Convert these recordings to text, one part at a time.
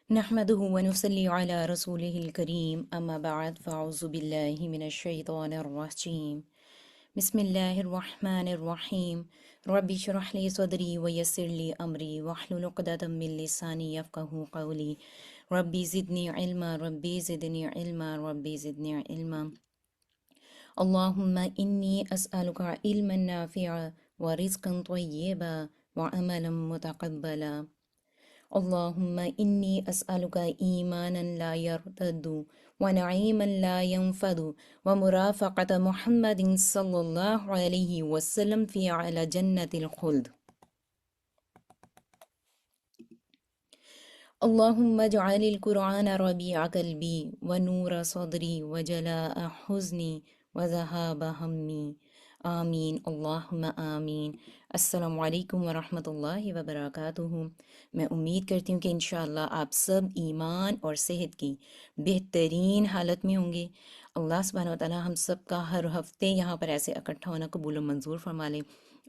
نحمده ونصلي على رسوله الكريم أما بعد فأعوذ بالله من الشيطان الرجيم بسم الله الرحمن الرحيم ربي اشرح لي صدري ويسر لي أمري واحلل عقدة من لساني يفقهوا قولي ربي زدني علما ربي زدني علما ربي زدني علما اللهم إني أسألك علما نافعا ورزقا طيبا وعملا متقبلا اللهم إني أسألك إيمانا لا يرتد ونعيما لا ينفد ومرافقة محمد صلى الله عليه وسلم في على جنة الخلد. اللهم اجعل القرآن ربيع قلبي ونور صدري وجلاء حزني وذهاب همي آمین اللہم آمین۔ السلام علیکم ورحمۃ اللہ وبرکاتہ۔ میں امید کرتی ہوں کہ انشاءاللہ آپ سب ایمان اور صحت کی بہترین حالت میں ہوں گے۔ اللہ سبحانہ وتعالی ہم سب کا ہر ہفتے یہاں پر ایسے اکٹھا ہونا قبول و منظور فرما لے،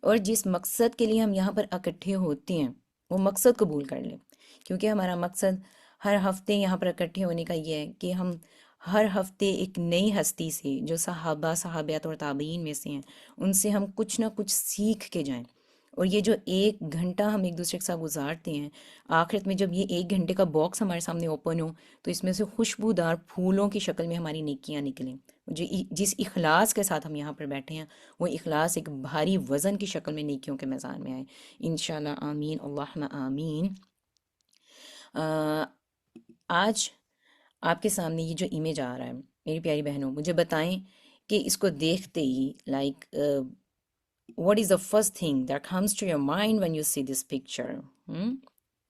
اور جس مقصد کے لیے ہم یہاں پر اکٹھے ہوتے ہیں وہ مقصد قبول کر لیں، کیونکہ ہمارا مقصد ہر ہفتے یہاں پر اکٹھے ہونے کا یہ ہے کہ ہم ہر ہفتے ایک نئی ہستی سے جو صحابہ صحابیات اور تابعین میں سے ہیں ان سے ہم کچھ نہ کچھ سیکھ کے جائیں، اور یہ جو ایک گھنٹہ ہم ایک دوسرے کے ساتھ گزارتے ہیں، آخرت میں جب یہ ایک گھنٹے کا باکس ہمارے سامنے اوپن ہو تو اس میں سے خوشبودار پھولوں کی شکل میں ہماری نیکیاں نکلیں۔ جس اخلاص کے ساتھ ہم یہاں پر بیٹھے ہیں وہ اخلاص ایک بھاری وزن کی شکل میں نیکیوں کے میزان میں آئے انشاءاللہ، آمین اللہم آمین۔ آج آپ کے سامنے یہ جو امیج آ رہا ہے میری پیاری بہنوں، مجھے بتائیں کہ اس کو دیکھتے ہی what is the first thing that comes to your mind when you see this picture؟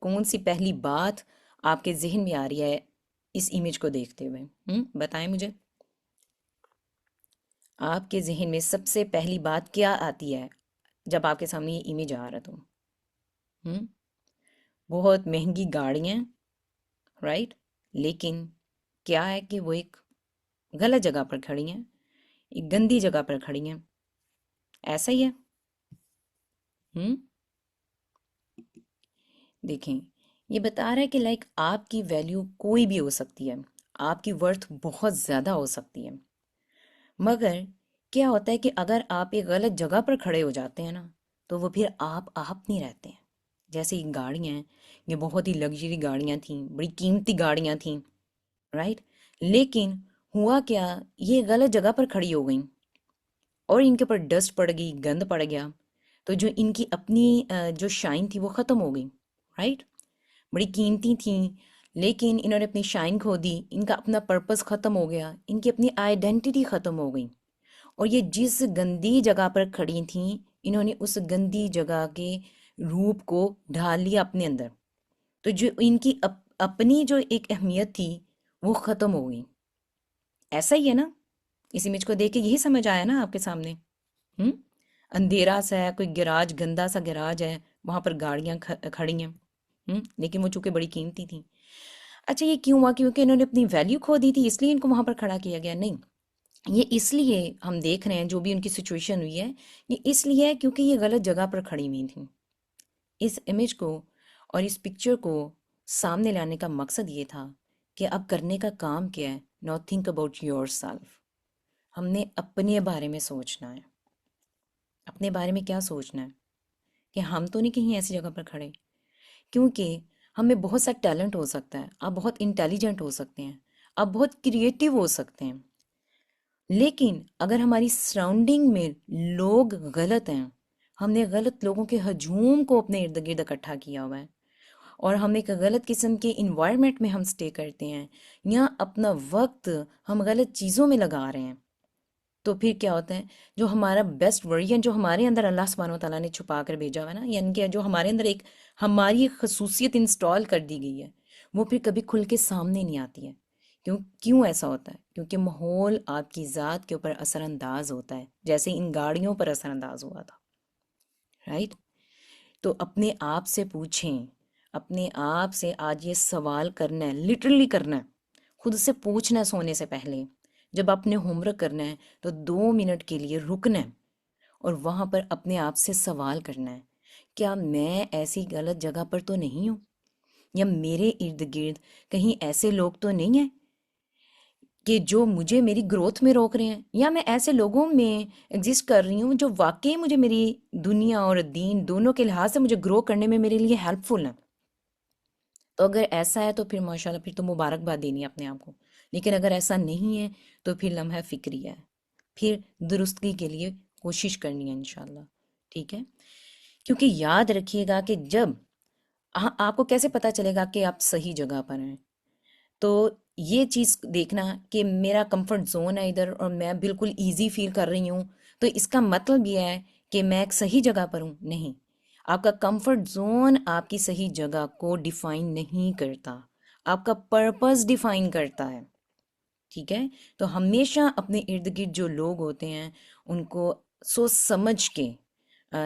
کون سی پہلی بات آپ کے ذہن میں آ رہی ہے اس امیج کو دیکھتے ہوئے؟ بتائیں مجھے، آپ کے ذہن میں سب سے پہلی بات کیا آتی ہے جب آپ کے سامنے یہ امیج آ رہا تو؟ بہت مہنگی گاڑیاں، رائٹ، لیکن کیا ہے کہ وہ ایک غلط جگہ پر کھڑی ہیں، ایک گندی جگہ پر کھڑی ہیں، ایسا ہی ہے۔ دیکھیں، یہ بتا رہا ہے کہ آپ کی ویلیو کوئی بھی ہو سکتی ہے، آپ کی ورتھ بہت زیادہ ہو سکتی ہے، مگر کیا ہوتا ہے کہ اگر آپ ایک غلط جگہ پر کھڑے ہو جاتے ہیں نا تو وہ پھر آپ نہیں رہتے ہیں۔ جیسے یہ گاڑیاں ہیں، یہ بہت ہی لگژری گاڑیاں تھیں، بڑی قیمتی گاڑیاں تھیں، رائٹ، لیکن ہوا کیا، یہ غلط جگہ پر کھڑی ہو گئیں اور ان کے اوپر ڈسٹ پڑ گئی، گند پڑ گیا، تو جو ان کی اپنی جو شائن تھی وہ ختم ہو گئی، رائٹ، بڑی قیمتی تھیں لیکن انہوں نے اپنی شائن کھو دی، ان کا اپنا پرپس ختم ہو گیا، ان کی اپنی آئیڈینٹی ختم ہو گئی، اور یہ جس گندی جگہ پر کھڑی تھیں انہوں نے اس گندی جگہ کے روپ کو ڈھال لیا اپنے اندر، تو جو ان کی اپنی جو ایک اہمیت تھی وہ ختم ہو گئی۔ ایسا ہی ہے نا، اس امیج کو دیکھ کے یہی سمجھ آیا نا آپ کے سامنے؟ اندھیرا سا ہے، کوئی گراج، گندا سا گراج ہے، وہاں پر گاڑیاں کھڑی ہیں، لیکن وہ چونکہ بڑی قیمتی تھیں۔ اچھا، یہ کیوں ہوا؟ کیونکہ انہوں نے اپنی ویلیو کھو دی تھی اس لیے ان کو وہاں پر کھڑا کیا گیا؟ نہیں، یہ اس لیے ہم دیکھ رہے ہیں جو بھی ان کی سچویشن ہوئی ہے، یہ اس لیے ہے کیونکہ یہ غلط جگہ پر کھڑی ہوئی تھیں۔ اس امیج کو اور اس پکچر کو سامنے لانے کا مقصد یہ تھا کہ اب کرنے کا کام کیا ہے، not think about your self, ہم نے اپنے بارے میں سوچنا ہے۔ اپنے بارے میں کیا سوچنا ہے کہ ہم تو نہیں کہیں ایسی جگہ پر کھڑے، کیونکہ ہمیں بہت سا ٹیلنٹ ہو سکتا ہے، آپ بہت انٹیلیجنٹ ہو سکتے ہیں، آپ بہت کریٹیو ہو سکتے ہیں، لیکن اگر ہماری سراؤنڈنگ میں لوگ غلط ہیں، ہم نے غلط لوگوں کے ہجوم کو اپنے ارد گرد اکٹھا کیا ہوا ہے، اور ہم ایک غلط قسم کے انوائرمنٹ میں ہم سٹے کرتے ہیں، یا اپنا وقت ہم غلط چیزوں میں لگا رہے ہیں، تو پھر کیا ہوتا ہے، جو ہمارا بیسٹ ورژن جو ہمارے اندر اللہ سبحانہ وتعالیٰ نے چھپا کر بھیجا ہوا ہے نا، یعنی کہ جو ہمارے اندر ایک ہماری خصوصیت انسٹال کر دی گئی ہے، وہ پھر کبھی کھل کے سامنے نہیں آتی ہے۔ کیوں ایسا ہوتا ہے؟ کیونکہ ماحول آپ کی ذات کے اوپر اثر انداز ہوتا ہے، جیسے ان گاڑیوں پر اثر انداز ہوا تھا، رائٹ؟ تو اپنے آپ سے پوچھیں، اپنے آپ سے آج یہ سوال کرنا ہے، لٹرلی کرنا ہے، خود سے پوچھنا ہے سونے سے پہلے، جب آپ نے ہوم ورک کرنا ہے تو 2 منٹ کے لیے رکنا ہے اور وہاں پر اپنے آپ سے سوال کرنا ہے، کیا میں ایسی غلط جگہ پر تو نہیں ہوں؟ یا میرے ارد گرد کہیں ایسے لوگ تو نہیں ہیں کہ جو مجھے میری گروتھ میں روک رہے ہیں، یا میں ایسے لوگوں میں ایگزسٹ کر رہی ہوں جو واقعی مجھے میری دنیا اور دین دونوں کے لحاظ سے مجھے گرو کرنے میں میرے لیے ہیلپ فل ہیں؟ تو اگر ایسا ہے تو پھر ماشاءاللہ پھر تو مبارکباد دینی ہے اپنے آپ کو. لیکن اگر ایسا نہیں ہے تو پھر لمحہ فکری ہے، پھر درستگی کے لیے کوشش کرنی ہے انشاءاللہ. ٹھیک ہے، کیونکہ یاد رکھیے گا کہ جب آپ کو کیسے پتا چلے گا کہ آپ صحیح جگہ پر ہیں؟ تو یہ چیز دیکھنا کہ میرا کمفرٹ زون ہے ادھر اور میں بالکل ایزی فیل کر رہی ہوں، تو اس کا مطلب یہ ہے کہ میں ایک صحیح جگہ پر ہوں؟ نہیں. آپ کا کمفرٹ زون آپ کی صحیح جگہ کو ڈیفائن نہیں کرتا، آپ کا پرپس ڈیفائن کرتا ہے. ٹھیک ہے، تو ہمیشہ اپنے ارد گرد جو لوگ ہوتے ہیں ان کو سوچ سمجھ کے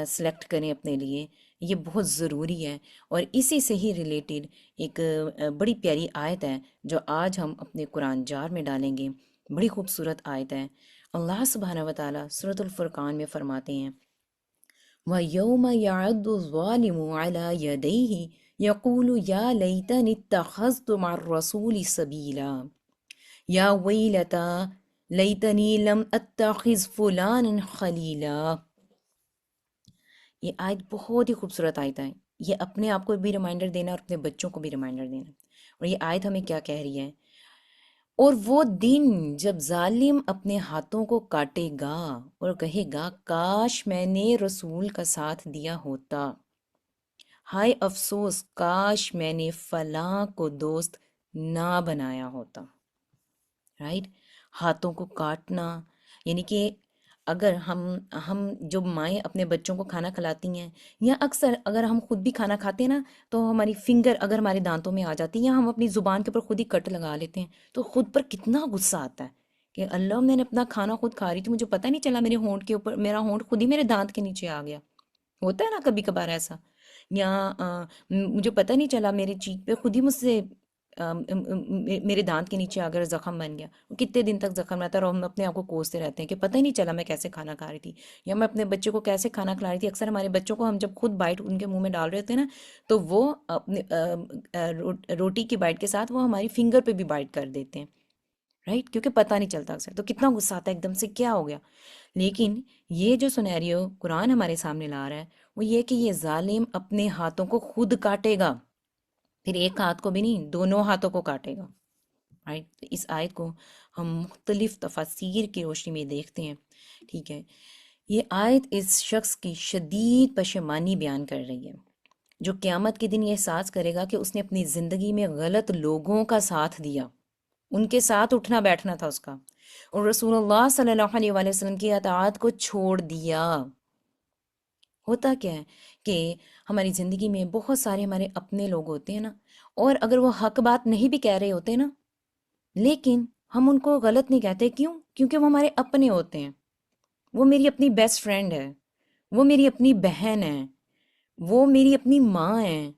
سلیکٹ کریں اپنے لیے، یہ بہت ضروری ہے. اور اسی سے ہی ریلیٹڈ ایک بڑی پیاری آیت ہے جو آج ہم اپنے قرآن جار میں ڈالیں گے. بڑی خوبصورت آیت ہے. اللہ سبحانہ و تعالیٰ سورۃ الفرقان میں فرماتے ہیں وَيَوْمَ يَعَضُّ الظَّالِمُ عَلَى يَدَيْهِ يَقُولُ يَا لَيْتَنِي اتَّخَذْتُ مَعَ الرَّسُولِ سَبِيلًا یا ویلتا لیتنی لم اتخذ فلانا خلیلا. یہ آیت بہت ہی خوبصورت آیت ہے. یہ اپنے آپ کو بھی ریمائنڈر دینا اور اپنے بچوں کو بھی ریمائنڈر دینا. اور یہ آیت ہمیں کیا کہہ رہی ہے؟ اور وہ دن جب ظالم اپنے ہاتھوں کو کاٹے گا اور کہے گا کاش میں نے رسول کا ساتھ دیا ہوتا، ہائے افسوس کاش میں نے فلاں کو دوست نہ بنایا ہوتا. رائٹ، ہاتھوں کو کاٹنا یعنی کہ اگر ہم جو مائیں اپنے بچوں کو کھانا کھلاتی ہیں، یا اکثر اگر ہم خود بھی کھانا کھاتے ہیں نا تو ہماری فنگر اگر ہمارے دانتوں میں آ جاتی ہے، یا ہم اپنی زبان کے اوپر خود ہی کٹ لگا لیتے ہیں، تو خود پر کتنا غصہ آتا ہے کہ اللہ میں نے اپنا کھانا خود کھا رہی تھی، مجھے پتہ نہیں چلا میرے ہونٹ کے اوپر، میرا ہونٹ خود ہی میرے دانت کے نیچے آ گیا. ہوتا ہے نا کبھی کبھار ایسا. یا مجھے پتہ نہیں چلا میرے چیک پہ خود ہی مجھ سے میرے دانت کے نیچے اگر زخم بن گیا. کتنے دن تک زخم رہتا ہے اور ہم اپنے آپ کو کوستے رہتے ہیں کہ پتہ ہی نہیں چلا میں کیسے کھانا کھا رہی تھی، یا میں اپنے بچے کو کیسے کھانا کھلا رہی تھی. اکثر ہمارے بچوں کو ہم جب خود بائٹ ان کے منہ میں ڈال رہے ہوتے ہیں نا تو وہ اپنے روٹی کی بائٹ کے ساتھ وہ ہماری فنگر پہ بھی بائٹ کر دیتے ہیں. رائٹ، کیونکہ پتہ نہیں چلتا اکثر، تو کتنا غصہ آتا ہے ایک دم سے کیا ہو گیا. لیکن یہ جو سنیریو قرآن ہمارے سامنے لا رہا ہے وہ یہ کہ یہ ظالم اپنے ہاتھوں کو خود کاٹے گا، پھر ایک ہاتھ کو بھی نہیں، دونوں ہاتھوں کو کاٹے گا. رائٹ، تو اس آیت کو ہم مختلف تفاسیر کی روشنی میں دیکھتے ہیں. ٹھیک ہے، یہ آیت اس شخص کی شدید پشیمانی بیان کر رہی ہے جو قیامت کے دن یہ احساس کرے گا کہ اس نے اپنی زندگی میں غلط لوگوں کا ساتھ دیا، ان کے ساتھ اٹھنا بیٹھنا تھا اس کا، اور رسول اللہ صلی اللہ علیہ وآلہ وسلم کی اطاعت کو چھوڑ دیا. ہوتا کیا ہے کہ ہماری زندگی میں بہت سارے ہمارے اپنے لوگ ہوتے ہیں نا، اور اگر وہ حق بات نہیں بھی کہہ رہے ہوتے نا، لیکن ہم ان کو غلط نہیں کہتے. کیوں؟ کیونکہ وہ ہمارے اپنے ہوتے ہیں. وہ میری اپنی بیسٹ فرینڈ ہے، وہ میری اپنی بہن ہے، وہ میری اپنی ماں ہے.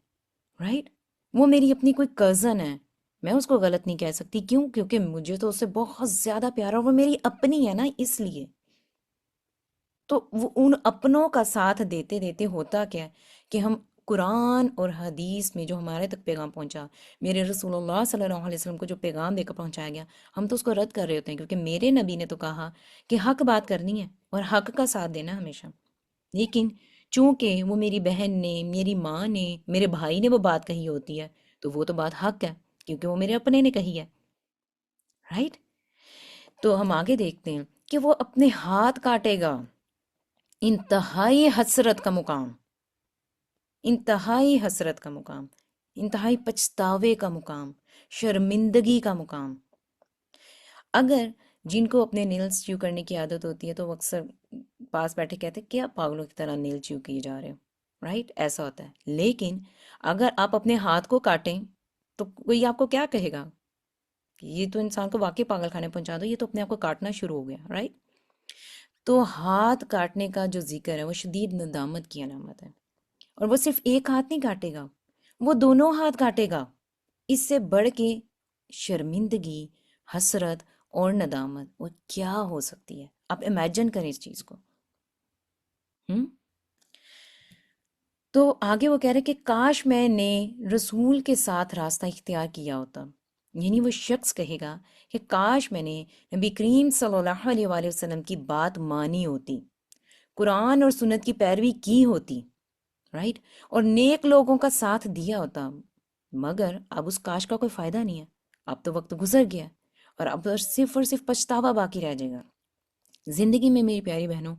رائٹ، وہ میری اپنی کوئی کزن ہے، میں اس کو غلط نہیں کہہ سکتی. کیوں؟ کیونکہ مجھے تو اس سے بہت زیادہ پیار ہے اور وہ میری اپنی ہے نا، اس لیے. تو وہ ان اپنوں کا ساتھ دیتے دیتے ہوتا کیا ہے کہ ہم قرآن اور حدیث میں جو ہمارے تک پیغام پہنچا، میرے رسول اللہ صلی اللہ علیہ وسلم کو جو پیغام دے کر پہنچایا گیا، ہم تو اس کو رد کر رہے ہوتے ہیں. کیونکہ میرے نبی نے تو کہا کہ حق بات کرنی ہے اور حق کا ساتھ دینا ہمیشہ. لیکن چونکہ وہ میری بہن نے، میری ماں نے، میرے بھائی نے وہ بات کہی ہوتی ہے تو وہ تو بات حق ہے کیونکہ وہ میرے اپنے نے کہی ہے. رائٹ، تو ہم آگے دیکھتے ہیں کہ وہ اپنے ہاتھ کاٹے گا. انتہائی حسرت کا مقام، انتہائی حسرت کا مقام، انتہائی پچھتاوے کا مقام، شرمندگی کا مقام. اگر جن کو اپنے نیلز چیو کرنے کی عادت ہوتی ہے تو وہ اکثر پاس بیٹھے کہتے ہیں کیا پاگلوں کی طرح نیل چیو کیے جا رہے ہو. رائٹ، ایسا ہوتا ہے. لیکن اگر آپ اپنے ہاتھ کو کاٹیں تو کوئی آپ کو کیا کہے گا کہ یہ تو انسان کو واقعی پاگل خانے پہنچا دو، یہ تو اپنے آپ کو کاٹنا شروع ہو گیا. رائٹ، تو ہاتھ کاٹنے کا جو ذکر ہے وہ شدید ندامت کی علامت ہے. اور وہ صرف ایک ہاتھ نہیں کاٹے گا، وہ دونوں ہاتھ کاٹے گا. اس سے بڑھ کے شرمندگی، حسرت اور ندامت وہ کیا ہو سکتی ہے؟ آپ امیجن کریں اس چیز کو. ہم تو آگے وہ کہہ رہے کہ کاش میں نے رسول کے ساتھ راستہ اختیار کیا ہوتا، یعنی وہ شخص کہے گا کہ کاش میں نے نبی کریم صلی اللہ علیہ وآلہ وسلم کی بات مانی ہوتی، قرآن اور سنت کی پیروی کی ہوتی، رائٹ، اور نیک لوگوں کا ساتھ دیا ہوتا۔ مگر اب اس کاش کا کوئی فائدہ نہیں ہے، اب تو وقت گزر گیا اور اب صرف اور صرف پچھتاوا باقی رہ جائے گا۔ زندگی میں میری پیاری بہنوں،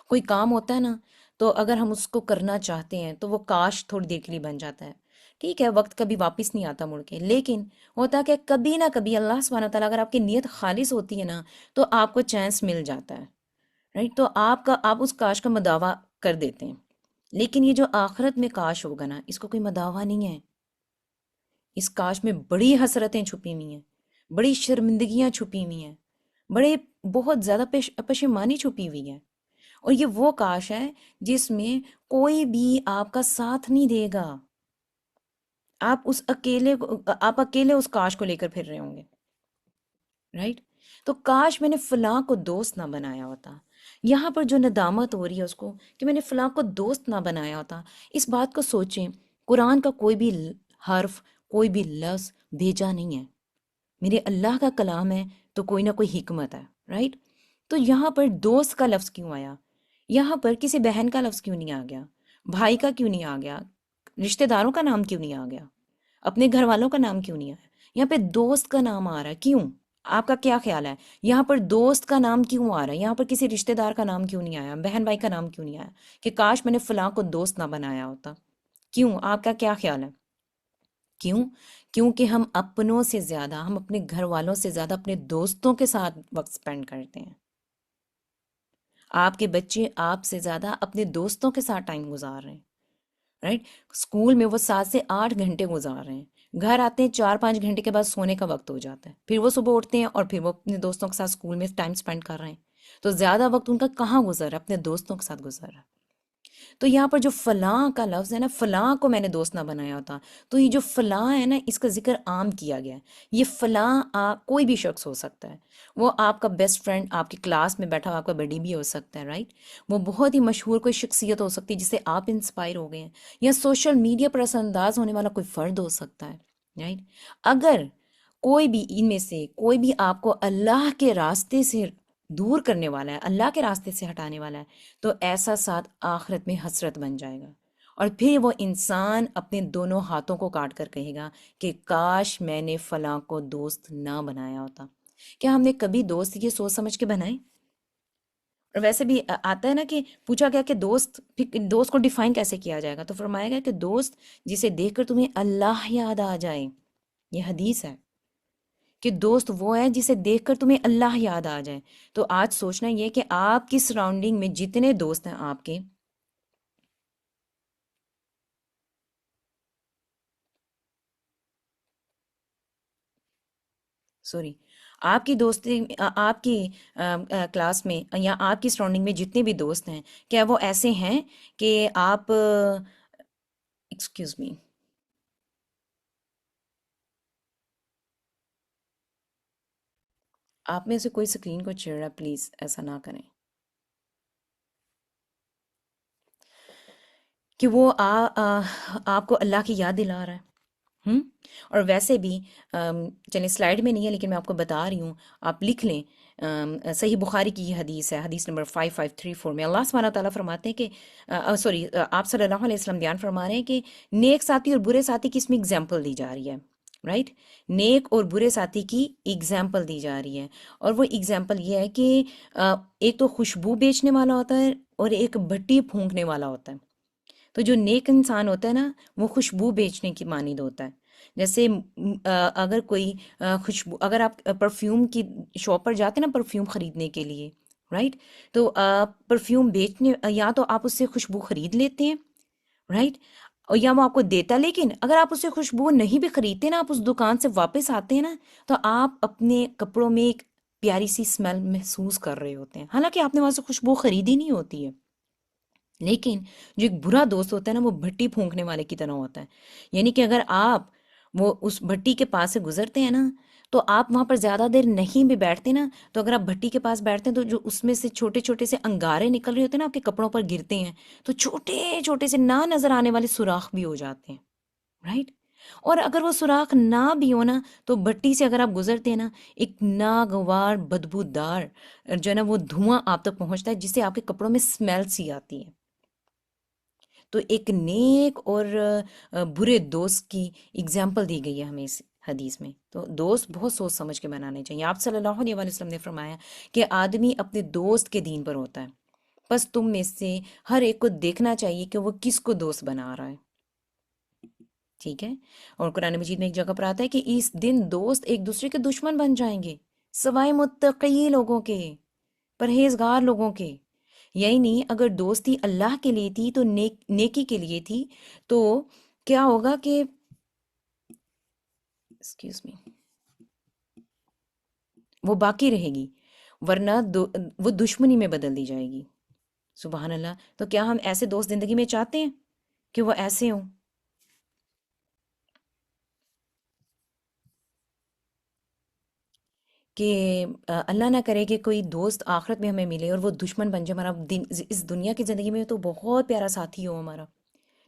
کوئی کام ہوتا ہے نا، تو اگر ہم اس کو کرنا چاہتے ہیں تو وہ کاش تھوڑی دیر کے لیے بن جاتا ہے، ٹھیک ہے، وقت کبھی واپس نہیں آتا مڑ کے، لیکن ہوتا کہ کبھی نہ کبھی اللہ سبحانہ وتعالیٰ اگر آپ کی نیت خالص ہوتی ہے نا تو آپ کو چانس مل جاتا ہے، رائٹ، تو آپ اس کاش کا مداوع کر دیتے ہیں۔ لیکن یہ جو آخرت میں کاش ہوگا نا، اس کو کوئی مداوع نہیں ہے، اس کاش میں بڑی حسرتیں چھپی ہوئی ہیں، بڑی شرمندگیاں چھپی ہوئی ہیں، بڑے بہت زیادہ پشیمانی چھپی ہوئی ہے، اور یہ وہ کاش ہے جس میں کوئی بھی آپ کا ساتھ نہیں دے گا، آپ اکیلے اس کاش کو لے کر پھر رہے ہوں گے، رائٹ۔ تو کاش میں نے فلاں کو دوست نہ بنایا ہوتا، یہاں پر جو ندامت ہو رہی ہے اس کو کہ میں نے فلاں کو دوست نہ بنایا ہوتا، اس بات کو سوچیں، قرآن کا کوئی بھی حرف، کوئی بھی لفظ بھیجا نہیں ہے، میرے اللہ کا کلام ہے، تو کوئی نہ کوئی حکمت ہے، رائٹ۔ تو یہاں پر دوست کا لفظ کیوں آیا؟ یہاں پر کسی بہن کا لفظ کیوں نہیں آ گیا؟ بھائی کا کیوں نہیں آ گیا؟ رشتہ داروں کا نام کیوں نہیں آ گیا؟ اپنے گھر والوں کا نام کیوں نہیں آیا؟ یہاں پہ دوست کا نام آ رہا ہے، کیوں؟ آپ کا کیا خیال ہے یہاں پر دوست کا نام کیوں آ رہا ہے؟ یہاں پر کسی رشتہ دار کا نام کیوں نہیں آیا؟ بہن بھائی کا نام کیوں نہیں آیا کہ کاش میں نے فلاں کو دوست نہ بنایا ہوتا؟ کیوں؟ آپ کا کیا خیال ہے؟ کیوں؟ کیونکہ ہم اپنوں سے زیادہ، ہم اپنے گھر والوں سے زیادہ اپنے دوستوں کے ساتھ وقت سپینڈ کرتے ہیں۔ آپ کے بچے آپ سے زیادہ اپنے دوستوں کے ساتھ ٹائم گزار رہے ہیں، رائٹ۔ اسکول میں وہ 7 سے 8 گھنٹے گزار رہے ہیں، گھر آتے ہیں 4 5 گھنٹے کے بعد سونے کا وقت ہو جاتا ہے، پھر وہ صبح اٹھتے ہیں اور پھر وہ اپنے دوستوں کے ساتھ اسکول میں ٹائم سپینڈ کر رہے ہیں، تو زیادہ وقت ان کا کہاں گزر رہا ہے؟ اپنے دوستوں کے ساتھ گزر رہا ہے۔ تو یہاں پر جو فلاں کا لفظ ہے نا، فلاں کو میں نے دوست نہ بنایا ہوتا، تو یہ جو فلاں ہے نا، اس کا ذکر عام کیا گیا ہے۔ یہ فلاں کوئی بھی شخص ہو سکتا ہے، وہ آپ کا بیسٹ فرینڈ، آپ کی کلاس میں بیٹھا ہوا آپ کا بڈی بھی ہو سکتا ہے، رائٹ۔ وہ بہت ہی مشہور کوئی شخصیت ہو سکتی ہے جس سے آپ انسپائر ہو گئے ہیں، یا سوشل میڈیا پر اثر انداز ہونے والا کوئی فرد ہو سکتا ہے، رائٹ۔ اگر کوئی بھی ان میں سے کوئی بھی آپ کو اللہ کے راستے سے دور کرنے والا ہے، اللہ کے راستے سے ہٹانے والا ہے، تو ایسا ساتھ آخرت میں حسرت بن جائے گا، اور پھر وہ انسان اپنے دونوں ہاتھوں کو کاٹ کر کہے گا کہ کاش میں نے فلاں کو دوست نہ بنایا ہوتا۔ کیا ہم نے کبھی دوست یہ سوچ سمجھ کے بنائے؟ اور ویسے بھی آتا ہے نا کہ پوچھا گیا کہ دوست کو ڈیفائن کیسے کیا جائے گا، تو فرمایا گیا کہ دوست جسے دیکھ کر تمہیں اللہ یاد آ جائے، یہ حدیث ہے کہ دوست وہ ہے جسے دیکھ کر تمہیں اللہ یاد آ جائے۔ تو آج سوچنا یہ کہ آپ کی سراؤنڈنگ میں جتنے دوست ہیں، آپ کے، سوری، آپ کی دوستی، آپ کی کلاس میں یا آپ کی سراؤنڈنگ میں جتنے بھی دوست ہیں، کیا وہ ایسے ہیں کہ آپ، ایکسکیوز می، آپ میں سے کوئی اسکرین کو چھیڑ رہا ہے، پلیز ایسا نہ کریں، کہ وہ آپ کو اللہ کی یاد دلا رہا ہے۔ ہم اور ویسے بھی چلیں سلائیڈ میں نہیں ہے لیکن میں آپ کو بتا رہی ہوں، آپ لکھ لیں، صحیح بخاری کی یہ حدیث ہے، حدیث نمبر 5534 میں اللہ سبحانہ تعالیٰ فرماتے ہیں کہ سوری، آپ صلی اللہ علیہ وسلم بیان فرما رہے ہیں کہ نیک ساتھی اور برے ساتھی کی اس میں اگزامپل دی جا رہی ہے، رائٹ، نیک اور برے ساتھی کی اگزامپل دی جا رہی ہے، اور وہ اگزامپل یہ ہے کہ ایک تو خوشبو بیچنے والا ہوتا ہے اور ایک بھٹی پھونکنے والا ہوتا ہے۔ تو جو نیک انسان ہوتا ہے نا، وہ خوشبو بیچنے کی مانند ہوتا ہے، جیسے اگر کوئی خوشبو، اگر آپ پرفیوم کی شاپ پر جاتے ہیں نا پرفیوم خریدنے کے لیے، رائٹ، تو پرفیوم بیچنے، یا تو آپ اس سے خوشبو خرید لیتے ہیں، رائٹ، اور یا وہ آپ کو دیتا، لیکن اگر آپ اس سے خوشبو نہیں بھی خریدتے نا، آپ اس دکان سے واپس آتے ہیں نا، تو آپ اپنے کپڑوں میں ایک پیاری سی اسمیل محسوس کر رہے ہوتے ہیں، حالانکہ آپ نے وہاں سے خوشبو خریدی نہیں ہوتی ہے۔ لیکن جو ایک برا دوست ہوتا ہے نا، وہ بھٹی پھونکنے والے کی طرح ہوتا ہے، یعنی کہ اگر آپ وہ اس بھٹی کے پاس سے گزرتے ہیں نا، تو آپ وہاں پر زیادہ دیر نہیں بھی بیٹھتے نا، تو اگر آپ بھٹی کے پاس بیٹھتے ہیں تو جو اس میں سے چھوٹے چھوٹے سے انگارے نکل رہے ہوتے ہیں نا، آپ کے کپڑوں پر گرتے ہیں، تو چھوٹے چھوٹے سے نہ نظر آنے والے سوراخ بھی ہو جاتے ہیں، رائٹ؟ اور اگر وہ سوراخ نہ بھی ہو نا، تو بھٹی سے اگر آپ گزرتے ہیں نا، ایک ناگوار بدبودار جو ہے نا وہ دھواں آپ تک پہنچتا ہے، جس سے آپ کے کپڑوں میں اسمیل سی آتی ہے۔ تو ایک نیک اور برے دوست کی اگزامپل دی گئی ہے ہمیں اس حدیث میں۔ تو دوست بہت سوچ سمجھ کے بنانے چاہیے۔ آپ صلی اللہ علیہ وآلہ وسلم نے فرمایا کہ آدمی اپنے دوست کے دین پر ہوتا ہے، بس تم میں سے ہر ایک کو دیکھنا چاہیے کہ وہ کس کو دوست بنا رہا ہے، ٹھیک ہے؟ اور قرآن مجید میں ایک جگہ پر آتا ہے کہ اس دن دوست ایک دوسرے کے دشمن بن جائیں گے، سوائے متقی لوگوں کے، پرہیزگار لوگوں کے۔ یہی نہیں، اگر دوستی اللہ کے لیے تھی تو نیکی کے لیے تھی، تو کیا ہوگا کہ ایکسکیوز می، وہ باقی رہے گی، ورنہ وہ دشمنی میں بدل دی جائے گی۔ سبحان اللہ! تو کیا ہم ایسے دوست زندگی میں چاہتے ہیں کہ وہ ایسے ہوں؟ کہ اللہ نہ کرے کہ کوئی دوست آخرت میں ہمیں ملے اور وہ دشمن بن جائے، ہمارا اس دنیا کی زندگی میں تو بہت پیارا ساتھی ہو ہمارا۔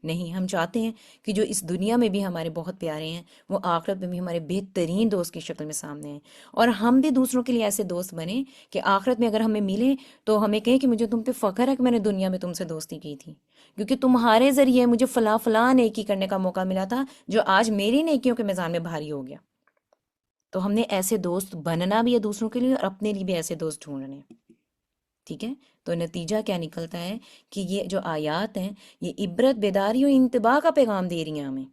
نہیں، ہم چاہتے ہیں کہ جو اس دنیا میں بھی ہمارے بہت پیارے ہیں، وہ آخرت میں بھی ہمارے بہترین دوست کی شکل میں سامنے ہیں، اور ہم بھی دوسروں کے لیے ایسے دوست بنیں کہ آخرت میں اگر ہمیں ملے تو ہمیں کہیں کہ مجھے تم پہ فخر ہے کہ میں نے دنیا میں تم سے دوستی کی تھی، کیونکہ تمہارے ذریعے مجھے فلاں فلاں نیکی کرنے کا موقع ملا تھا، جو آج میری نیکیوں کے میزان میں بھاری ہو گیا۔ تو ہم نے ایسے دوست بننا بھی ہے دوسروں کے لیے، اور اپنے لیے بھی ایسے دوست ڈھونڈنے ہیں، ٹھیک ہے؟ تو نتیجہ کیا نکلتا ہے کہ یہ جو آیات ہیں، یہ عبرت بیداری اور انتباہ کا پیغام دے رہی ہیں ہمیں،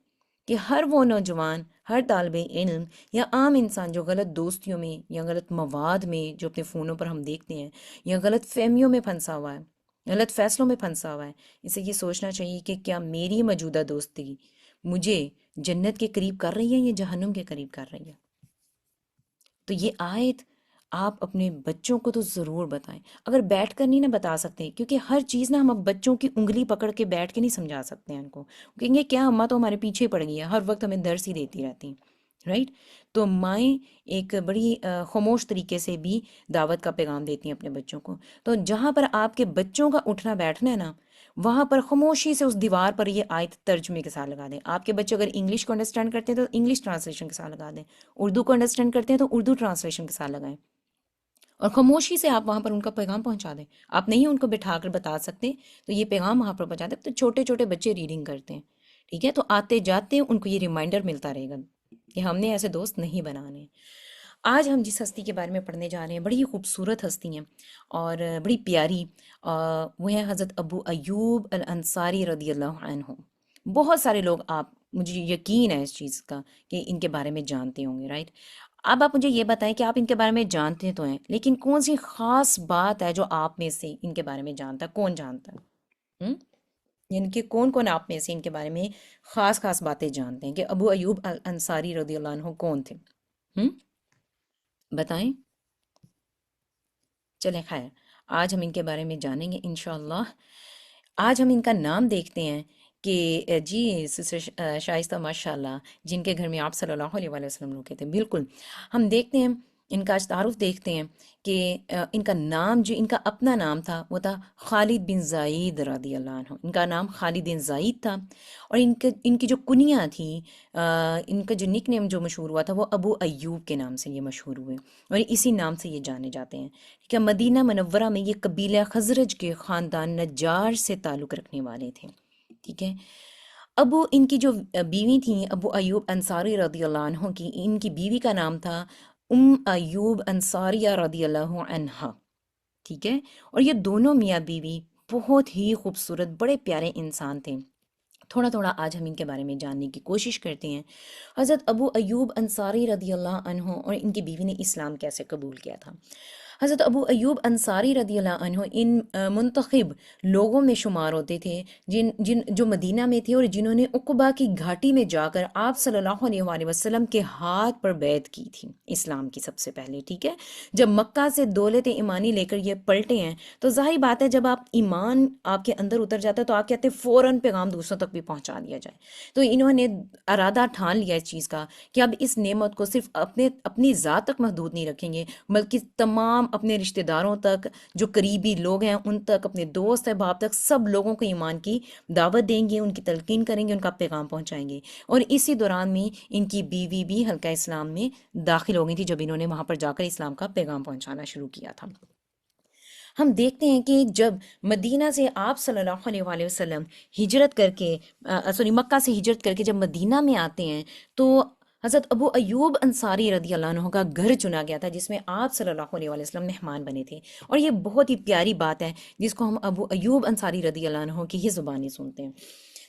کہ ہر وہ نوجوان، ہر طالب علم یا عام انسان جو غلط دوستیوں میں یا غلط مواد میں جو اپنے فونوں پر ہم دیکھتے ہیں، یا غلط فہمیوں میں پھنسا ہوا ہے، غلط فیصلوں میں پھنسا ہوا ہے، اسے یہ سوچنا چاہیے کہ کیا میری موجودہ دوستی مجھے جنت کے قریب کر رہی ہے یا جہنم کے قریب کر رہی ہے؟ تو یہ آیت آپ اپنے بچوں کو تو ضرور بتائیں، اگر بیٹھ کر نہیں نہ بتا سکتے، کیونکہ ہر چیز نہ ہم اب بچوں کی انگلی پکڑ کے بیٹھ کے نہیں سمجھا سکتے ہیں ان کو، کہیں گے کیا اماں تو ہمارے پیچھے پڑ گئی ہے، ہر وقت ہمیں درس ہی دیتی رہتی ہیں، رائٹ؟ تو مائیں ایک بڑی خاموش طریقے سے بھی دعوت کا پیغام دیتی ہیں اپنے بچوں کو۔ تو جہاں پر آپ کے بچوں کا اٹھنا بیٹھنا ہے نا، وہاں پر خاموشی سے اس دیوار پر یہ آیت ترجمے کے ساتھ لگا دیں۔ آپ کے بچے اگر انگلش کو انڈرسٹینڈ کرتے ہیں تو انگلش ٹرانسلیشن کے ساتھ لگا دیں، اردو کو انڈرسٹینڈ کرتے ہیں تو اردو ٹرانسلیشن کے ساتھ لگائیں، اور خاموشی سے آپ وہاں پر ان کا پیغام پہنچا دیں۔ آپ نہیں ان کو بٹھا کر بتا سکتے، تو یہ پیغام وہاں پر پہنچا دیں۔ تو چھوٹے چھوٹے بچے ریڈنگ کرتے ہیں، ٹھیک ہے؟ تو آتے جاتے ان کو یہ ریمائنڈر ملتا رہے گا کہ ہم نے ایسے دوست نہیں بنانے۔ آج ہم جس ہستی کے بارے میں پڑھنے جا رہے ہیں، بڑی خوبصورت ہستی ہیں اور بڑی پیاری، وہ ہیں حضرت ابو ایوب الانصاری رضی اللہ عنہ۔ بہت سارے لوگ، آپ، مجھے یقین ہے اس چیز کا کہ ان کے بارے میں جانتے ہوں گے، رائٹ؟ اب آپ مجھے یہ بتائیں کہ آپ ان کے بارے میں جانتے تو ہیں، لیکن کون سی خاص بات ہے جو آپ میں سے ان کے بارے میں جانتا ہے؟ کون جانتا ہے؟ یعنی کہ کون کون آپ میں سے ان کے بارے میں خاص خاص باتیں جانتے ہیں کہ ابو ایوب الانصاری رضی اللہ عنہ کون تھے؟ ہم بتائیں؟ چلیں خیر، آج ہم ان کے بارے میں جانیں گے انشاءاللہ۔ آج ہم ان کا نام دیکھتے ہیں کہ جی سسٹر شائستہ ماشاء اللہ، جن کے گھر میں آپ صلی اللہ علیہ وآلہ وسلم رکے تھے، بالکل ہم دیکھتے ہیں ان کا تعارف دیکھتے ہیں کہ ان کا نام، جو ان کا اپنا نام تھا، وہ تھا خالد بن زائد رضی اللہ عنہ۔ ان کا نام خالد بن زائد تھا، اور ان کی جو کنیاں تھی، ان کا جو نک نیم جو مشہور ہوا تھا، وہ ابو ایوب کے نام سے یہ مشہور ہوئے، اور اسی نام سے یہ جانے جاتے ہیں۔ کہ مدینہ منورہ میں یہ قبیلہ خزرج کے خاندان نجار سے تعلق رکھنے والے تھے، ٹھیک ہے؟ ابو، ان کی جو بیوی تھیں ابو ایوب انصاری رضی اللہ عنہ کی، ان کی بیوی کا نام تھا ایوب انصاریہ رضی اللہ عنہا، ٹھیک ہے؟ اور یہ دونوں میاں بیوی بہت ہی خوبصورت، بڑے پیارے انسان تھے۔ تھوڑا تھوڑا آج ہم ان کے بارے میں جاننے کی کوشش کرتے ہیں۔ حضرت ابو ایوب انصاری رضی اللہ عنہ اور ان کی بیوی نے اسلام کیسے قبول کیا تھا؟ حضرت ابو ایوب انصاری رضی اللہ عنہ ان منتخب لوگوں میں شمار ہوتے تھے جن جن جو مدینہ میں تھے اور جنہوں نے عقبہ کی گھاٹی میں جا کر آپ صلی اللہ علیہ وآلہ وسلم کے ہاتھ پر بیعت کی تھی اسلام کی سب سے پہلے، ٹھیک ہے؟ جب مکہ سے دولت ایمانی لے کر یہ پلٹے ہیں تو ظاہر بات ہے جب آپ ایمان آپ کے اندر اتر جاتا ہے تو آپ کہتے ہیں فوراً پیغام دوسروں تک بھی پہنچا دیا جائے۔ تو انہوں نے ارادہ ٹھان لیا اس چیز کا کہ اب اس نعمت کو صرف اپنی ذات تک محدود نہیں رکھیں گے، بلکہ تمام اپنے رشتہ داروں تک، جو قریبی لوگ ہیں ان تک، اپنے دوست احباب تک، سب لوگوں کو ایمان کی دعوت دیں گے، ان کی تلقین کریں گے، ان کا پیغام پہنچائیں گے۔ اور اسی دوران میں ان کی بیوی بھی حلقہ اسلام میں داخل ہو گئی تھی جب انہوں نے وہاں پر جا کر اسلام کا پیغام پہنچانا شروع کیا تھا۔ ہم دیکھتے ہیں کہ جب مدینہ سے آپ صلی اللہ علیہ وآلہ وسلم ہجرت کر کے مکہ سے ہجرت کر کے جب مدینہ میں آتے ہیں تو حضرت ابو ایوب انصاری رضی اللہ عنہ کا گھر چنا گیا تھا جس میں آپ صلی اللہ علیہ وآلہ وسلم مہمان بنے تھے۔ اور یہ بہت ہی پیاری بات ہے جس کو ہم ابو ایوب انصاری رضی اللہ عنہ کی ہی زبانی سنتے ہیں۔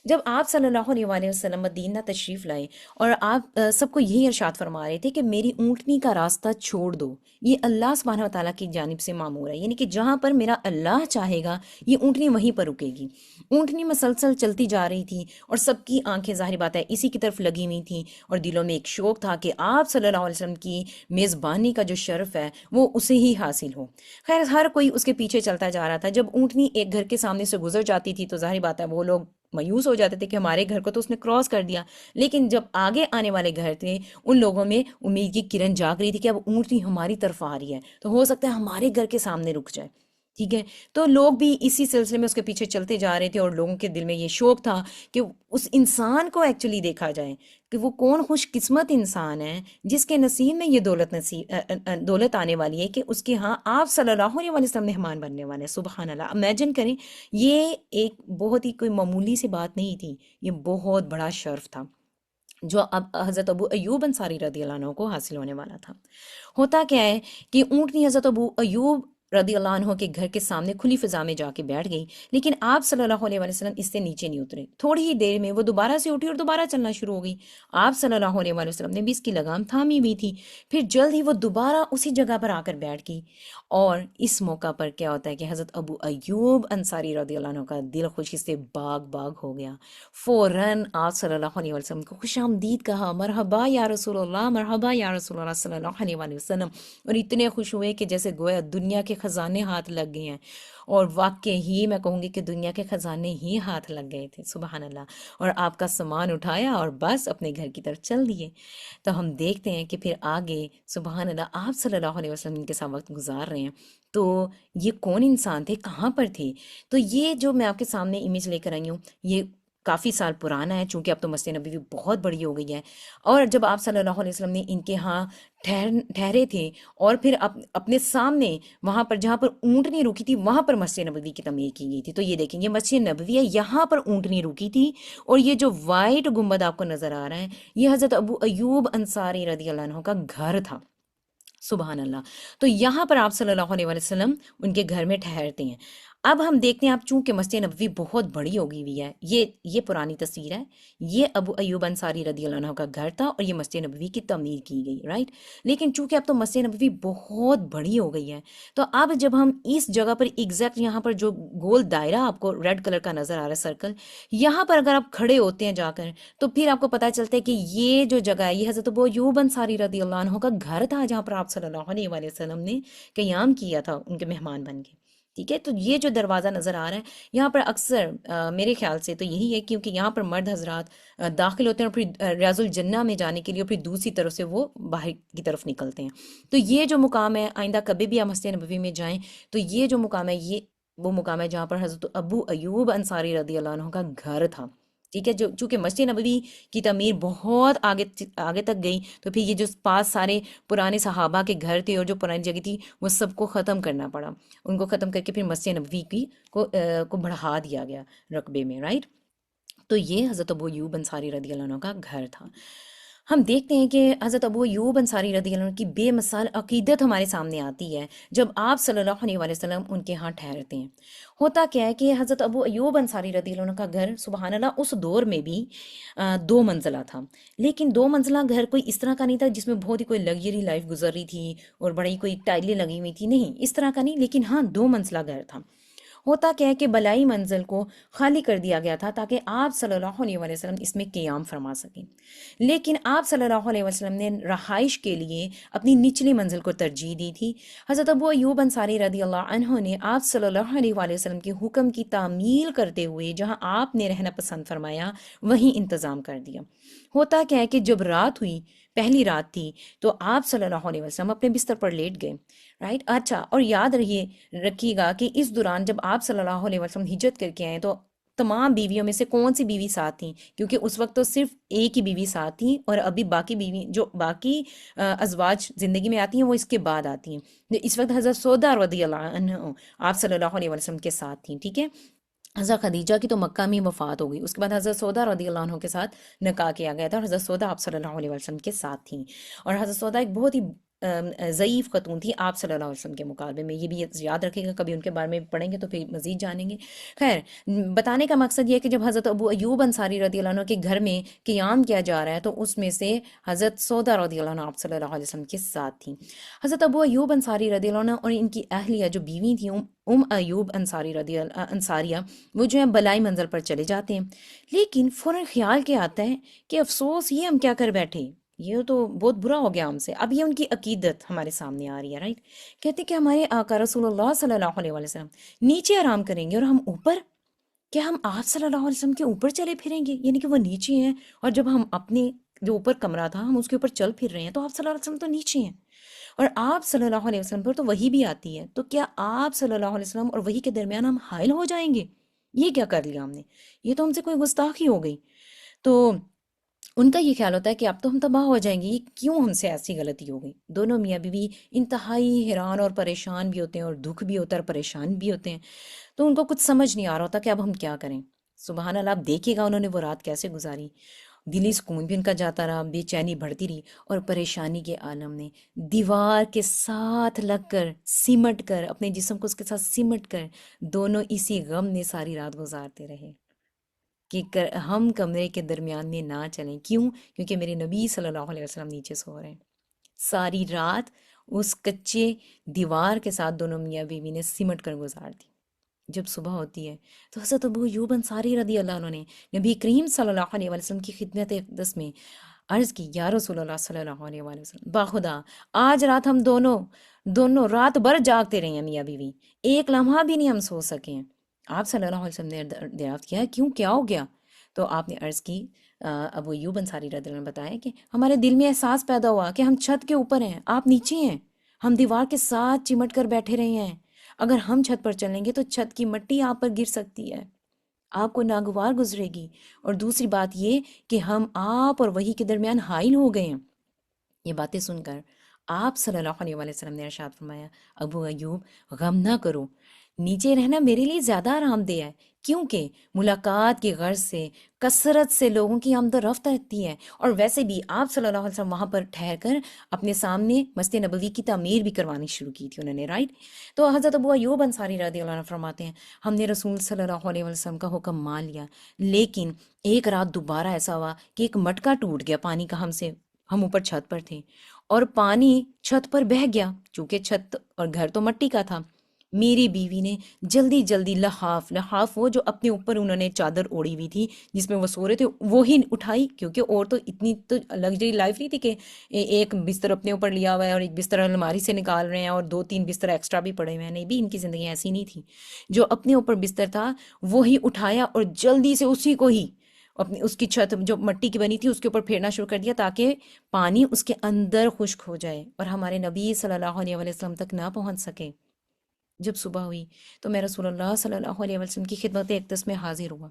جب آپ صلی اللہ علیہ وآلہ وسلم مدینہ تشریف لائے اور آپ سب کو یہی ارشاد فرما رہے تھے کہ میری اونٹنی کا راستہ چھوڑ دو، یہ اللہ سبحانہ و تعالیٰ کی جانب سے معمور ہے، یعنی کہ جہاں پر میرا اللہ چاہے گا یہ اونٹنی وہیں پر رکے گی۔ اونٹنی مسلسل چلتی جا رہی تھی اور سب کی آنکھیں ظاہر بات ہے اسی کی طرف لگی ہوئی تھیں، اور دلوں میں ایک شوق تھا کہ آپ صلی اللہ علیہ وسلم کی میزبانی کا جو شرف ہے وہ اسے ہی حاصل ہو۔ خیر ہر کوئی اس کے پیچھے چلتا جا رہا تھا۔ جب اونٹنی ایک گھر کے سامنے سے گزر جاتی تھی تو ظاہر بات ہے وہ لوگ مایوس ہو جاتے تھے کہ ہمارے گھر کو تو اس نے کراس کر دیا، لیکن جب آگے آنے والے گھر تھے ان لوگوں میں امید کی کرن جاگ رہی تھی کہ اب اونٹنی ہماری طرف آ رہی ہے تو ہو سکتا ہے ہمارے گھر کے سامنے رک جائے، ٹھیک ہے؟ تو لوگ بھی اسی سلسلے میں اس کے پیچھے چلتے جا رہے تھے اور لوگوں کے دل میں یہ شوق تھا کہ اس انسان کو ایکچولی دیکھا جائے کہ وہ کون خوش قسمت انسان ہے جس کے نصیب میں یہ دولت آنے والی ہے کہ اس کے ہاں آپ صلی اللہ علیہ وسلم مہمان بننے والے ہیں۔ سبحان اللہ، امیجن کریں، یہ ایک بہت ہی کوئی معمولی سی بات نہیں تھی، یہ بہت بڑا شرف تھا جو اب حضرت ابو ایوب انصاری رضی اللہ عنہ کو حاصل ہونے والا تھا۔ ہوتا کیا ہے کہ اونٹنی حضرت ابو ایوب رضی اللہ عنہ کے گھر کے سامنے کھلی فضا میں جا کے بیٹھ گئی، لیکن آپ صلی اللہ علیہ وآلہ وسلم اس سے نیچے نہیں اترے۔ تھوڑی ہی دیر میں وہ دوبارہ سے اٹھی اور دوبارہ چلنا شروع ہو گئی۔ آپ صلی اللہ علیہ وآلہ وسلم نے بھی اس کی لگام تھامی ہوئی تھی، پھر جلد ہی وہ دوبارہ اسی جگہ پر آ کر بیٹھ گئی۔ اور اس موقع پر کیا ہوتا ہے کہ حضرت ابو ایوب انصاری رضی اللہ عنہ کا دل خوشی سے باغ باغ ہو گیا۔ فوراً آپ صلی اللہ علیہ وسلم کو خوش آمدید کہا، مرحبا یا رسول اللہ، مرحبا یا رسول اللہ صلی اللہ علیہ وآلہ وسلم، اور اتنے خوش ہوئے کہ جیسے گویا دنیا کے خزانے ہاتھ لگ گئے ہیں، اور واقع ہی میں کہوں گی کہ دنیا کے خزانے ہی ہاتھ لگ گئے تھے، سبحان اللہ۔ اور آپ کا سامان اٹھایا اور بس اپنے گھر کی طرف چل دیے۔ تو ہم دیکھتے ہیں کہ پھر آگے سبحان اللہ آپ صلی اللہ علیہ وسلم کے ساتھ وقت گزار رہے ہیں، تو یہ کون انسان تھے، کہاں پر تھے؟ تو یہ جو میں آپ کے سامنے امیج لے کر آئی ہوں یہ کافی سال پرانا ہے، چونکہ اب تو مسجد نبوی بہت بڑی ہو گئی ہے، اور جب آپ صلی اللہ علیہ وسلم نے ان کے ہاں ٹھہرے تھے اور پھر اپنے سامنے وہاں پر جہاں پر اونٹنی رکی تھی وہاں پر مسجد نبوی کی تعمیر کی گئی تھی۔ تو یہ دیکھیں یہ مسجد نبوی ہے، یہاں پر اونٹنی رکی تھی، اور یہ جو وائٹ گنبد آپ کو نظر آ رہا ہے یہ حضرت ابو ایوب انصاری رضی اللہ عنہ کا گھر تھا، سبحان اللہ۔ تو یہاں پر آپ صلی اللہ علیہ وسلم ان کے گھر میں ٹھہرتے ہیں۔ اب ہم دیکھتے ہیں، اب چونکہ مسجد نبوی بہت بڑی ہو گئی ہوئی ہے، یہ پرانی تصویر ہے، یہ ابو ایوب انصاری رضی اللہ عنہ کا گھر تھا اور یہ مسجد نبوی کی تعمیر کی گئی، رائٹ؟ لیکن چونکہ اب تو مسجد نبوی بہت بڑی ہو گئی ہے، تو اب جب ہم اس جگہ پر ایگزیکٹ یہاں پر جو گول دائرہ آپ کو ریڈ کلر کا نظر آ رہا ہے سرکل، یہاں پر اگر آپ کھڑے ہوتے ہیں جا کر تو پھر آپ کو پتہ چلتا ہے کہ یہ جو جگہ ہے یہ حضرت ابو ایوب انصاری رضی اللہ عنہ کا گھر تھا جہاں پر آپ صلی اللہ علیہ وآلہ وسلم نے قیام کیا تھا ان کے مہمان بن کے، ٹھیک ہے؟ تو یہ جو دروازہ نظر آ رہا ہے یہاں پر اکثر میرے خیال سے تو یہی ہے کیونکہ یہاں پر مرد حضرات داخل ہوتے ہیں اور پھر ریاض الجنہ میں جانے کے لیے اور پھر دوسری طرف سے وہ باہر کی طرف نکلتے ہیں۔ تو یہ جو مقام ہے، آئندہ کبھی بھی آپ مسجد نبوی میں جائیں تو یہ جو مقام ہے یہ وہ مقام ہے جہاں پر حضرت ابو ایوب انصاری رضی اللہ عنہ کا گھر تھا، ٹھیک ہے؟ جو چونکہ مسجد نبوی کی تعمیر بہت آگے تک گئی تو پھر یہ جو پاس سارے پرانے صحابہ کے گھر تھے اور جو پرانی جگہ تھی وہ سب کو ختم کرنا پڑا، ان کو ختم کر کے پھر مسجد نبوی کو بڑھا دیا گیا رقبے میں، رائٹ؟ تو یہ حضرت ابو ایوب انصاری رضی اللہ عنہ کا گھر تھا۔ ہم دیکھتے ہیں کہ حضرت ابو ایوب انصاری رضی اللہ عنہ کی بے مثال عقیدت ہمارے سامنے آتی ہے جب آپ صلی اللہ علیہ وآلہ وسلم ان کے ہاں ٹھہرتے ہیں۔ ہوتا کیا ہے کہ حضرت ابو ایوب انصاری رضی اللہ عنہ کا گھر سبحان اللہ اس دور میں بھی دو منزلہ تھا، لیکن دو منزلہ گھر کوئی اس طرح کا نہیں تھا جس میں بہت ہی کوئی لگژری لائف گزر رہی تھی اور بڑی کوئی ٹائلیں لگی ہوئی تھی، نہیں اس طرح کا نہیں، لیکن ہاں دو منزلہ گھر تھا۔ ہوتا کیا ہے کہ بلائی منزل کو خالی کر دیا گیا تھا تاکہ آپ صلی اللہ علیہ وآلہ وسلم اس میں قیام فرما سکیں، لیکن آپ صلی اللہ علیہ وسلم نے رہائش کے لیے اپنی نچلی منزل کو ترجیح دی تھی۔ حضرت ابو ایوب انصاری رضی اللہ عنہ نے آپ صلی اللہ علیہ وآلہ وسلم کے حکم کی تعمیل کرتے ہوئے جہاں آپ نے رہنا پسند فرمایا وہیں انتظام کر دیا۔ ہوتا کیا ہے کہ جب رات ہوئی، پہلی رات تھی، تو آپ صلی اللہ علیہ وسلم اپنے بستر پر لیٹ گئے، رائٹ۔ اچھا، اور یاد رکھیے گا کہ اس دوران جب آپ صلی اللہ علیہ وسلم ہجرت کر کے آئے تو تمام بیویوں میں سے کون سی بیوی ساتھ تھیں؟ کیونکہ اس وقت تو صرف ایک ہی بیوی ساتھ تھیں، اور ابھی باقی بیوی جو باقی ازواج زندگی میں آتی ہیں وہ اس کے بعد آتی ہیں۔ اس وقت حضرت سودا رضی اللہ عنہ آپ صلی اللہ علیہ وسلم کے ساتھ تھیں، ٹھیک ہے۔ حضرت خدیجہ کی تو مکہ میں وفات ہو گئی، اس کے بعد حضرت سودا رضی اللہ عنہ کے ساتھ نکاح کیا گیا تھا، اور حضرت سودا آپ صلی اللہ علیہ وسلم کے ساتھ تھیں، اور حضرت سودا ایک بہت ہی ضعیف خاتون تھی آپ صلی اللہ علیہ وسلم کے مقابلے میں، یہ بھی یاد رکھے گا، کبھی ان کے بارے میں پڑھیں گے تو پھر مزید جانیں گے۔ خیر، بتانے کا مقصد یہ ہے کہ جب حضرت ابو ایوب انصاری رضی اللہ عنہ کے گھر میں قیام کیا جا رہا ہے تو اس میں سے حضرت سودا رضی اللہ عنہ آپ صلی اللہ علیہ وسلم کے ساتھ تھیں۔ حضرت ابو ایوب انصاری رضی اللہ عنہ اور ان کی اہلیہ جو بیوی تھیں ایوب انصاری انصاریہ، وہ جو ہے بلائی منزل پر چلے جاتے ہیں، لیکن فوراً خیال کیا آتا ہے کہ افسوس، یہ ہم کیا کر بیٹھے، یہ تو بہت برا ہو گیا ہم سے۔ اب یہ ان کی عقیدت ہمارے سامنے آ رہی ہے، رائٹ۔ کہتے کہ ہمارے آقا رسول اللہ صلی اللہ علیہ وسلم نیچے آرام کریں گے اور ہم اوپر، کیا ہم آپ صلی اللہ علیہ وسلم کے اوپر چلے پھریں گے؟ یعنی کہ وہ نیچے ہیں، اور جب ہم اپنے جو اوپر کمرہ تھا ہم اس کے اوپر چل پھر رہے ہیں تو آپ صلی اللہ علیہ وسلم تو نیچے ہیں، اور آپ صلی اللہ علیہ وسلم پر تو وہی بھی آتی ہے، تو کیا آپ صلی اللہ علیہ وسلم اور وہی کے درمیان ہم حائل ہو جائیں گے؟ یہ کیا کر لیا ہم نے، یہ تو ہم سے کوئی گستاخی ہو گئی۔ تو ان کا یہ خیال ہوتا ہے کہ اب تو ہم تباہ ہو جائیں گے، یہ کیوں ہم سے ایسی غلطی ہو گئی؟ دونوں میاں بیوی انتہائی حیران اور پریشان بھی ہوتے ہیں، اور دکھ بھی ہوتا ہے اور پریشان بھی ہوتے ہیں، تو ان کو کچھ سمجھ نہیں آ رہا ہوتا کہ اب ہم کیا کریں۔ سبحان اللہ، آپ دیکھیے گا انہوں نے وہ رات کیسے گزاری، دلی سکون بھی ان کا جاتا رہا، بے چینی بڑھتی رہی، اور پریشانی کے عالم نے دیوار کے ساتھ لگ کر سمٹ کر اپنے جسم کو اس کے ساتھ سمٹ کر دونوں اسی غم نے ساری رات گزارتے رہے کہ ہم کمرے کے درمیان میں نہ چلیں۔ کیوں؟ کیونکہ میرے نبی صلی اللہ علیہ وسلم نیچے سو رہے ہیں۔ ساری رات اس کچے دیوار کے ساتھ دونوں میاں بیوی نے سمٹ کر گزار دی۔ جب صبح ہوتی ہے تو حضرت ابو ایوب انصاری رضی اللہ عنہ نے نبی کریم صلی اللہ علیہ وسلم کی خدمت اقدس میں عرض کی، یا رسول اللہ صلی اللہ علیہ وسلم، باخدا آج رات ہم دونوں رات بھر جاگتے رہے ہیں میاں بیوی، ایک لمحہ بھی نہیں ہم سو سکے ہیں۔ آپ صلی اللہ علیہ وسلم نے دریافت کیا، کیوں، کیا ہو گیا؟ تو آپ نے عرض کی، ابو ایوب انصاری رضی اللہ عنہ نے بتایا کہ ہمارے دل میں احساس پیدا ہوا کہ ہم چھت کے اوپر ہیں، آپ نیچے ہیں، ہم دیوار کے ساتھ چمٹ کر بیٹھے رہے ہیں، اگر ہم چھت پر چلیں گے تو چھت کی مٹی آپ پر گر سکتی ہے، آپ کو ناگوار گزرے گی، اور دوسری بات یہ کہ ہم آپ اور وہی کے درمیان حائل ہو گئے ہیں۔ یہ باتیں سن کر آپ صلی اللہ علیہ وآلہ وسلم نے ارشاد فرمایا، ابو ایوب غم نہ کرو، نیچے رہنا میرے لیے زیادہ آرام دہ ہے، کیونکہ ملاقات کی غرض سے کثرت سے لوگوں کی آمد و رفت رہتی ہے، اور ویسے بھی آپ صلی اللہ علیہ وسلم وہاں پر ٹھہر کر اپنے سامنے مسجد نبوی کی تعمیر بھی کروانی شروع کی تھی انہوں نے، رائٹ۔ تو حضرت ابو ایوب انصاری رضی اللہ عنہ فرماتے ہیں، ہم نے رسول صلی اللہ علیہ وسلم کا حکم مان لیا، لیکن ایک رات دوبارہ ایسا ہوا کہ ایک مٹکا ٹوٹ گیا پانی کا ہم اوپر چھت پر تھے، اور پانی چھت پر بہہ گیا، چونکہ چھت اور گھر تو مٹی کا تھا۔ میری بیوی نے جلدی جلدی لحاف وہ جو اپنے اوپر انہوں نے چادر اوڑی ہوئی تھی جس میں وہ سو رہے تھے وہی اٹھائی، کیونکہ اور تو اتنی تو لگژری لائف نہیں تھی کہ ایک بستر اپنے اوپر لیا ہوا ہے اور ایک بستر الماری سے نکال رہے ہیں اور دو تین بستر ایکسٹرا بھی پڑے ہوئے ہیں، نہیں بھی ان کی زندگی ایسی نہیں تھی۔ جو اپنے اوپر بستر تھا وہی اٹھایا اور جلدی سے اسی کو ہی اپنی اس کی چھت جو مٹی کی بنی تھی اس کے اوپر پھیرنا شروع کر دیا تاکہ پانی اس کے اندر خشک ہو جائے اور ہمارے نبی صلی اللہ علیہ وسلم تک نہ پہنچ سکے۔ جب صبح ہوئی تو میں رسول اللہ صلی اللہ علیہ وسلم کی خدمت اقدس میں حاضر ہوا،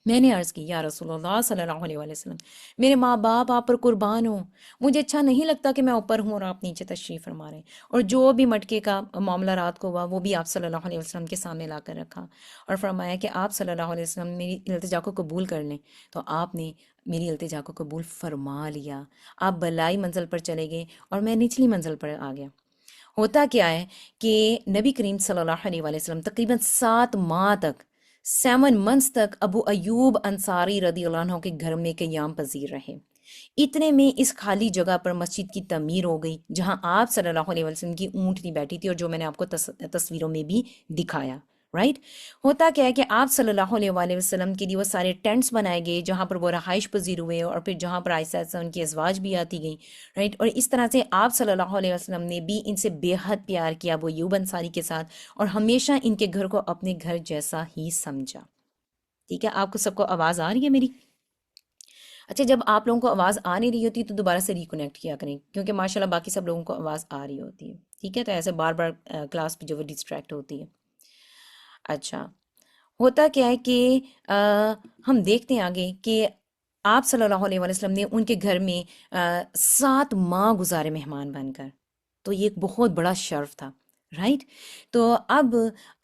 میں نے عرض کی یا رسول اللہ صلی اللہ علیہ وآلہ وسلم، میرے ماں باپ آپ پر قربان ہوں، مجھے اچھا نہیں لگتا کہ میں اوپر ہوں اور آپ نیچے تشریف فرما رہے ہیں، اور جو بھی مٹکے کا معاملہ رات کو ہوا وہ بھی آپ صلی اللہ علیہ وسلم کے سامنے لا کر رکھا، اور فرمایا کہ آپ صلی اللہ علیہ وسلم میری التجا کو قبول کر لیں، تو آپ نے میری التجا کو قبول فرما لیا، آپ بلائی منزل پر چلے گئے اور میں نچلی منزل پر آ گیا۔ ہوتا کیا ہے کہ نبی کریم صلی اللہ علیہ وآلہ وسلم تقریباً 7 ماہ تک، 7 منتھس تک ابو ایوب انصاری رضی اللہ عنہ کے گھر میں قیام پذیر رہے۔ اتنے میں اس خالی جگہ پر مسجد کی تعمیر ہو گئی جہاں آپ صلی اللہ علیہ وسلم کی اونٹنی بیٹھی تھی، اور جو میں نے آپ کو تصویروں میں بھی دکھایا، رائٹ۔ ہوتا کیا ہے کہ آپ صلی اللہ علیہ وآلہ وسلم کے لیے وہ سارے ٹینٹس بنائے گئے جہاں پر وہ رہائش پذیر ہوئے، اور پھر جہاں پر آہستہ آہستہ ان کی ازواج بھی آتی گئیں، رائٹ۔ اور اس طرح سے آپ صلی اللہ علیہ وسلم نے بھی ان سے بے حد پیار کیا وہ ایوب انصاری کے ساتھ، اور ہمیشہ ان کے گھر کو اپنے گھر جیسا ہی سمجھا۔ ٹھیک ہے، آپ کو سب کو آواز آ رہی ہے میری؟ اچھا، جب آپ لوگوں کو آواز آ نہیں رہی ہوتی تو دوبارہ سے ریکنیکٹ کیا کریں، کیونکہ ماشاءاللہ باقی سب لوگوں کو آواز آ رہی ہوتی ہے، ٹھیک ہے، تو ایسے بار بار کلاس پہ جو وہ ڈسٹریکٹ ہوتی ہے۔ اچھا، ہوتا کیا ہے کہ ہم دیکھتے ہیں آگے کہ آپ صلی اللہ علیہ وآلہ وسلم نے ان کے گھر میں 7 ماہ گزارے مہمان بن کر، تو یہ ایک بہت بڑا شرف تھا، رائٹ۔ تو اب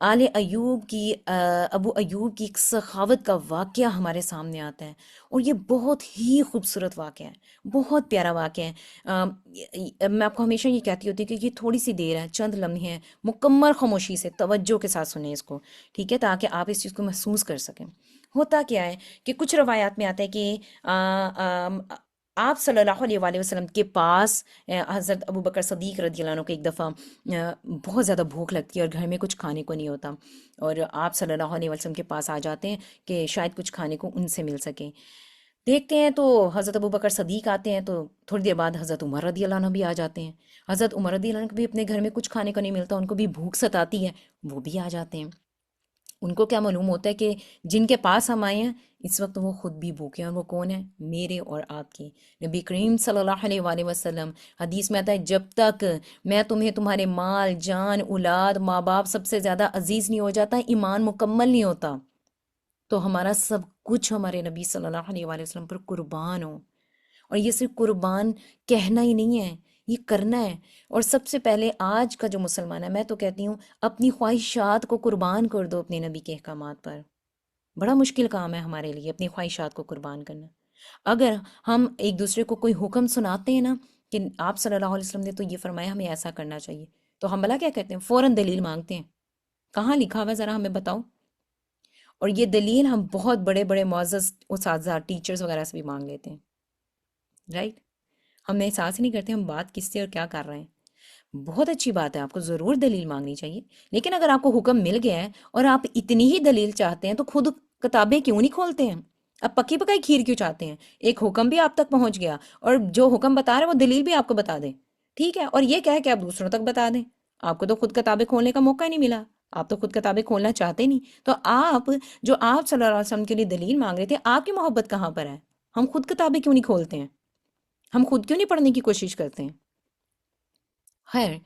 ابو ایوب کی ایک سخاوت کا واقعہ ہمارے سامنے آتا ہے، اور یہ بہت ہی خوبصورت واقعہ ہے، بہت پیارا واقعہ ہے۔ میں آپ کو ہمیشہ یہ کہتی ہوتی کہ یہ تھوڑی سی دیر ہے، چند لمحے ہیں، مکمل خاموشی سے توجہ کے ساتھ سنیں اس کو، ٹھیک ہے، تاکہ آپ اس چیز کو محسوس کر سکیں۔ ہوتا کیا ہے کہ کچھ روایات میں آتا ہے کہ آ, آ, آپ صلی اللہ علیہ وآلہ وسلم کے پاس حضرت ابو بکر صدیق رضی اللہ عنہ کو ایک دفعہ بہت زیادہ بھوک لگتی ہے اور گھر میں کچھ کھانے کو نہیں ہوتا، اور آپ صلی اللہ علیہ وسلم کے پاس آ جاتے ہیں کہ شاید کچھ کھانے کو ان سے مل سکے۔ دیکھتے ہیں تو حضرت ابو بکر صدیق آتے ہیں، تو تھوڑی دیر بعد حضرت عمر رضی اللہ عنہ بھی آ جاتے ہیں۔ حضرت عمر رضی اللہ عنہ کو بھی اپنے گھر میں کچھ کھانے کو نہیں ملتا، ان کو بھی بھوک ستاتی ہے، وہ بھی آ جاتے ہیں۔ ان کو کیا معلوم ہوتا ہے کہ جن کے پاس ہم آئے ہیں اس وقت وہ خود بھی بھوکے ہیں، اور وہ کون ہیں؟ میرے اور آپ کے نبی کریم صلی اللہ علیہ وآلہ وسلم۔ حدیث میں آتا ہے جب تک میں تمہیں تمہارے مال، جان، اولاد، ماں باپ سب سے زیادہ عزیز نہیں ہو جاتا، ایمان مکمل نہیں ہوتا۔ تو ہمارا سب کچھ ہمارے نبی صلی اللہ علیہ وآلہ وسلم پر قربان ہو، اور یہ صرف قربان کہنا ہی نہیں ہے، یہ کرنا ہے۔ اور سب سے پہلے آج کا جو مسلمان ہے، میں تو کہتی ہوں اپنی خواہشات کو قربان کر دو اپنے نبی کے احکامات پر۔ بڑا مشکل کام ہے ہمارے لیے اپنی خواہشات کو قربان کرنا۔ اگر ہم ایک دوسرے کو کوئی حکم سناتے ہیں نا کہ آپ صلی اللہ علیہ وسلم نے تو یہ فرمایا ہمیں ایسا کرنا چاہیے، تو ہم بھلا کیا کہتے ہیں؟ فوراً دلیل مانگتے ہیں، کہاں لکھا ہوا ہے ذرا ہمیں بتاؤ؟ اور یہ دلیل ہم بہت بڑے بڑے معزز اساتذہ، ٹیچرز وغیرہ سے بھی مانگ لیتے ہیں، رائٹ۔ ہم احساس ہی نہیں کرتے ہم بات کس سے اور کیا کر رہے ہیں۔ بہت اچھی بات ہے، آپ کو ضرور دلیل مانگنی چاہیے، لیکن اگر آپ کو حکم مل گیا ہے اور آپ اتنی ہی دلیل چاہتے ہیں تو خود کتابیں کیوں نہیں کھولتے ہیں؟ اب پکی پکائی کھیر کیوں چاہتے ہیں؟ ایک حکم بھی آپ تک پہنچ گیا، اور جو حکم بتا رہے ہیں وہ دلیل بھی آپ کو بتا دیں، ٹھیک ہے، اور یہ کہہ کہ آپ دوسروں تک بتا دیں۔ آپ کو تو خود کتابیں کھولنے کا موقع ہی نہیں ملا، آپ تو خود کتابیں کھولنا چاہتے نہیں، تو آپ جو آپ صلی اللہ علیہ وسلم کے لیے دلیل مانگ رہے تھے، آپ کی محبت کہاں پر ہے؟ ہم خود کتابیں کیوں نہیں کھولتے ہیں؟ ہم خود کیوں نہیں پڑھنے کی کوشش کرتے ہیں؟ خیر،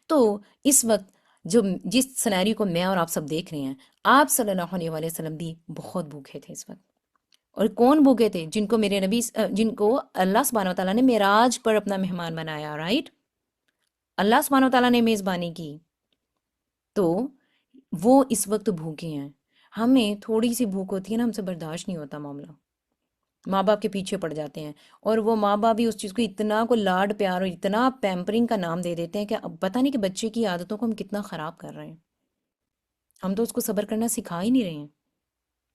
تو اس وقت جو جس سنیریو کو میں اور آپ سب دیکھ رہے ہیں، آپ صلی اللہ علیہ وآلہ وسلم بھی بہت بھوکے تھے اس وقت۔ اور کون بھوکے تھے؟ جن کو میرے نبی جن کو اللہ سبحانہ و تعالیٰ نے معراج پر اپنا مہمان بنایا، رائٹ، اللہ سبحانہ و تعالیٰ نے میزبانی کی، تو وہ اس وقت بھوکے ہیں۔ ہمیں تھوڑی سی بھوک ہوتی ہے نا، ہم سے برداشت نہیں ہوتا معاملہ، ماں باپ کے پیچھے پڑ جاتے ہیں، اور وہ ماں باپ بھی اس چیز کو اتنا کو لاڈ پیار اور اتنا پیمپرنگ کا نام دے دیتے ہیں کہ اب پتہ نہیں کہ بچے کی عادتوں کو ہم کتنا خراب کر رہے ہیں۔ ہم تو اس کو صبر کرنا سکھا ہی نہیں رہے ہیں۔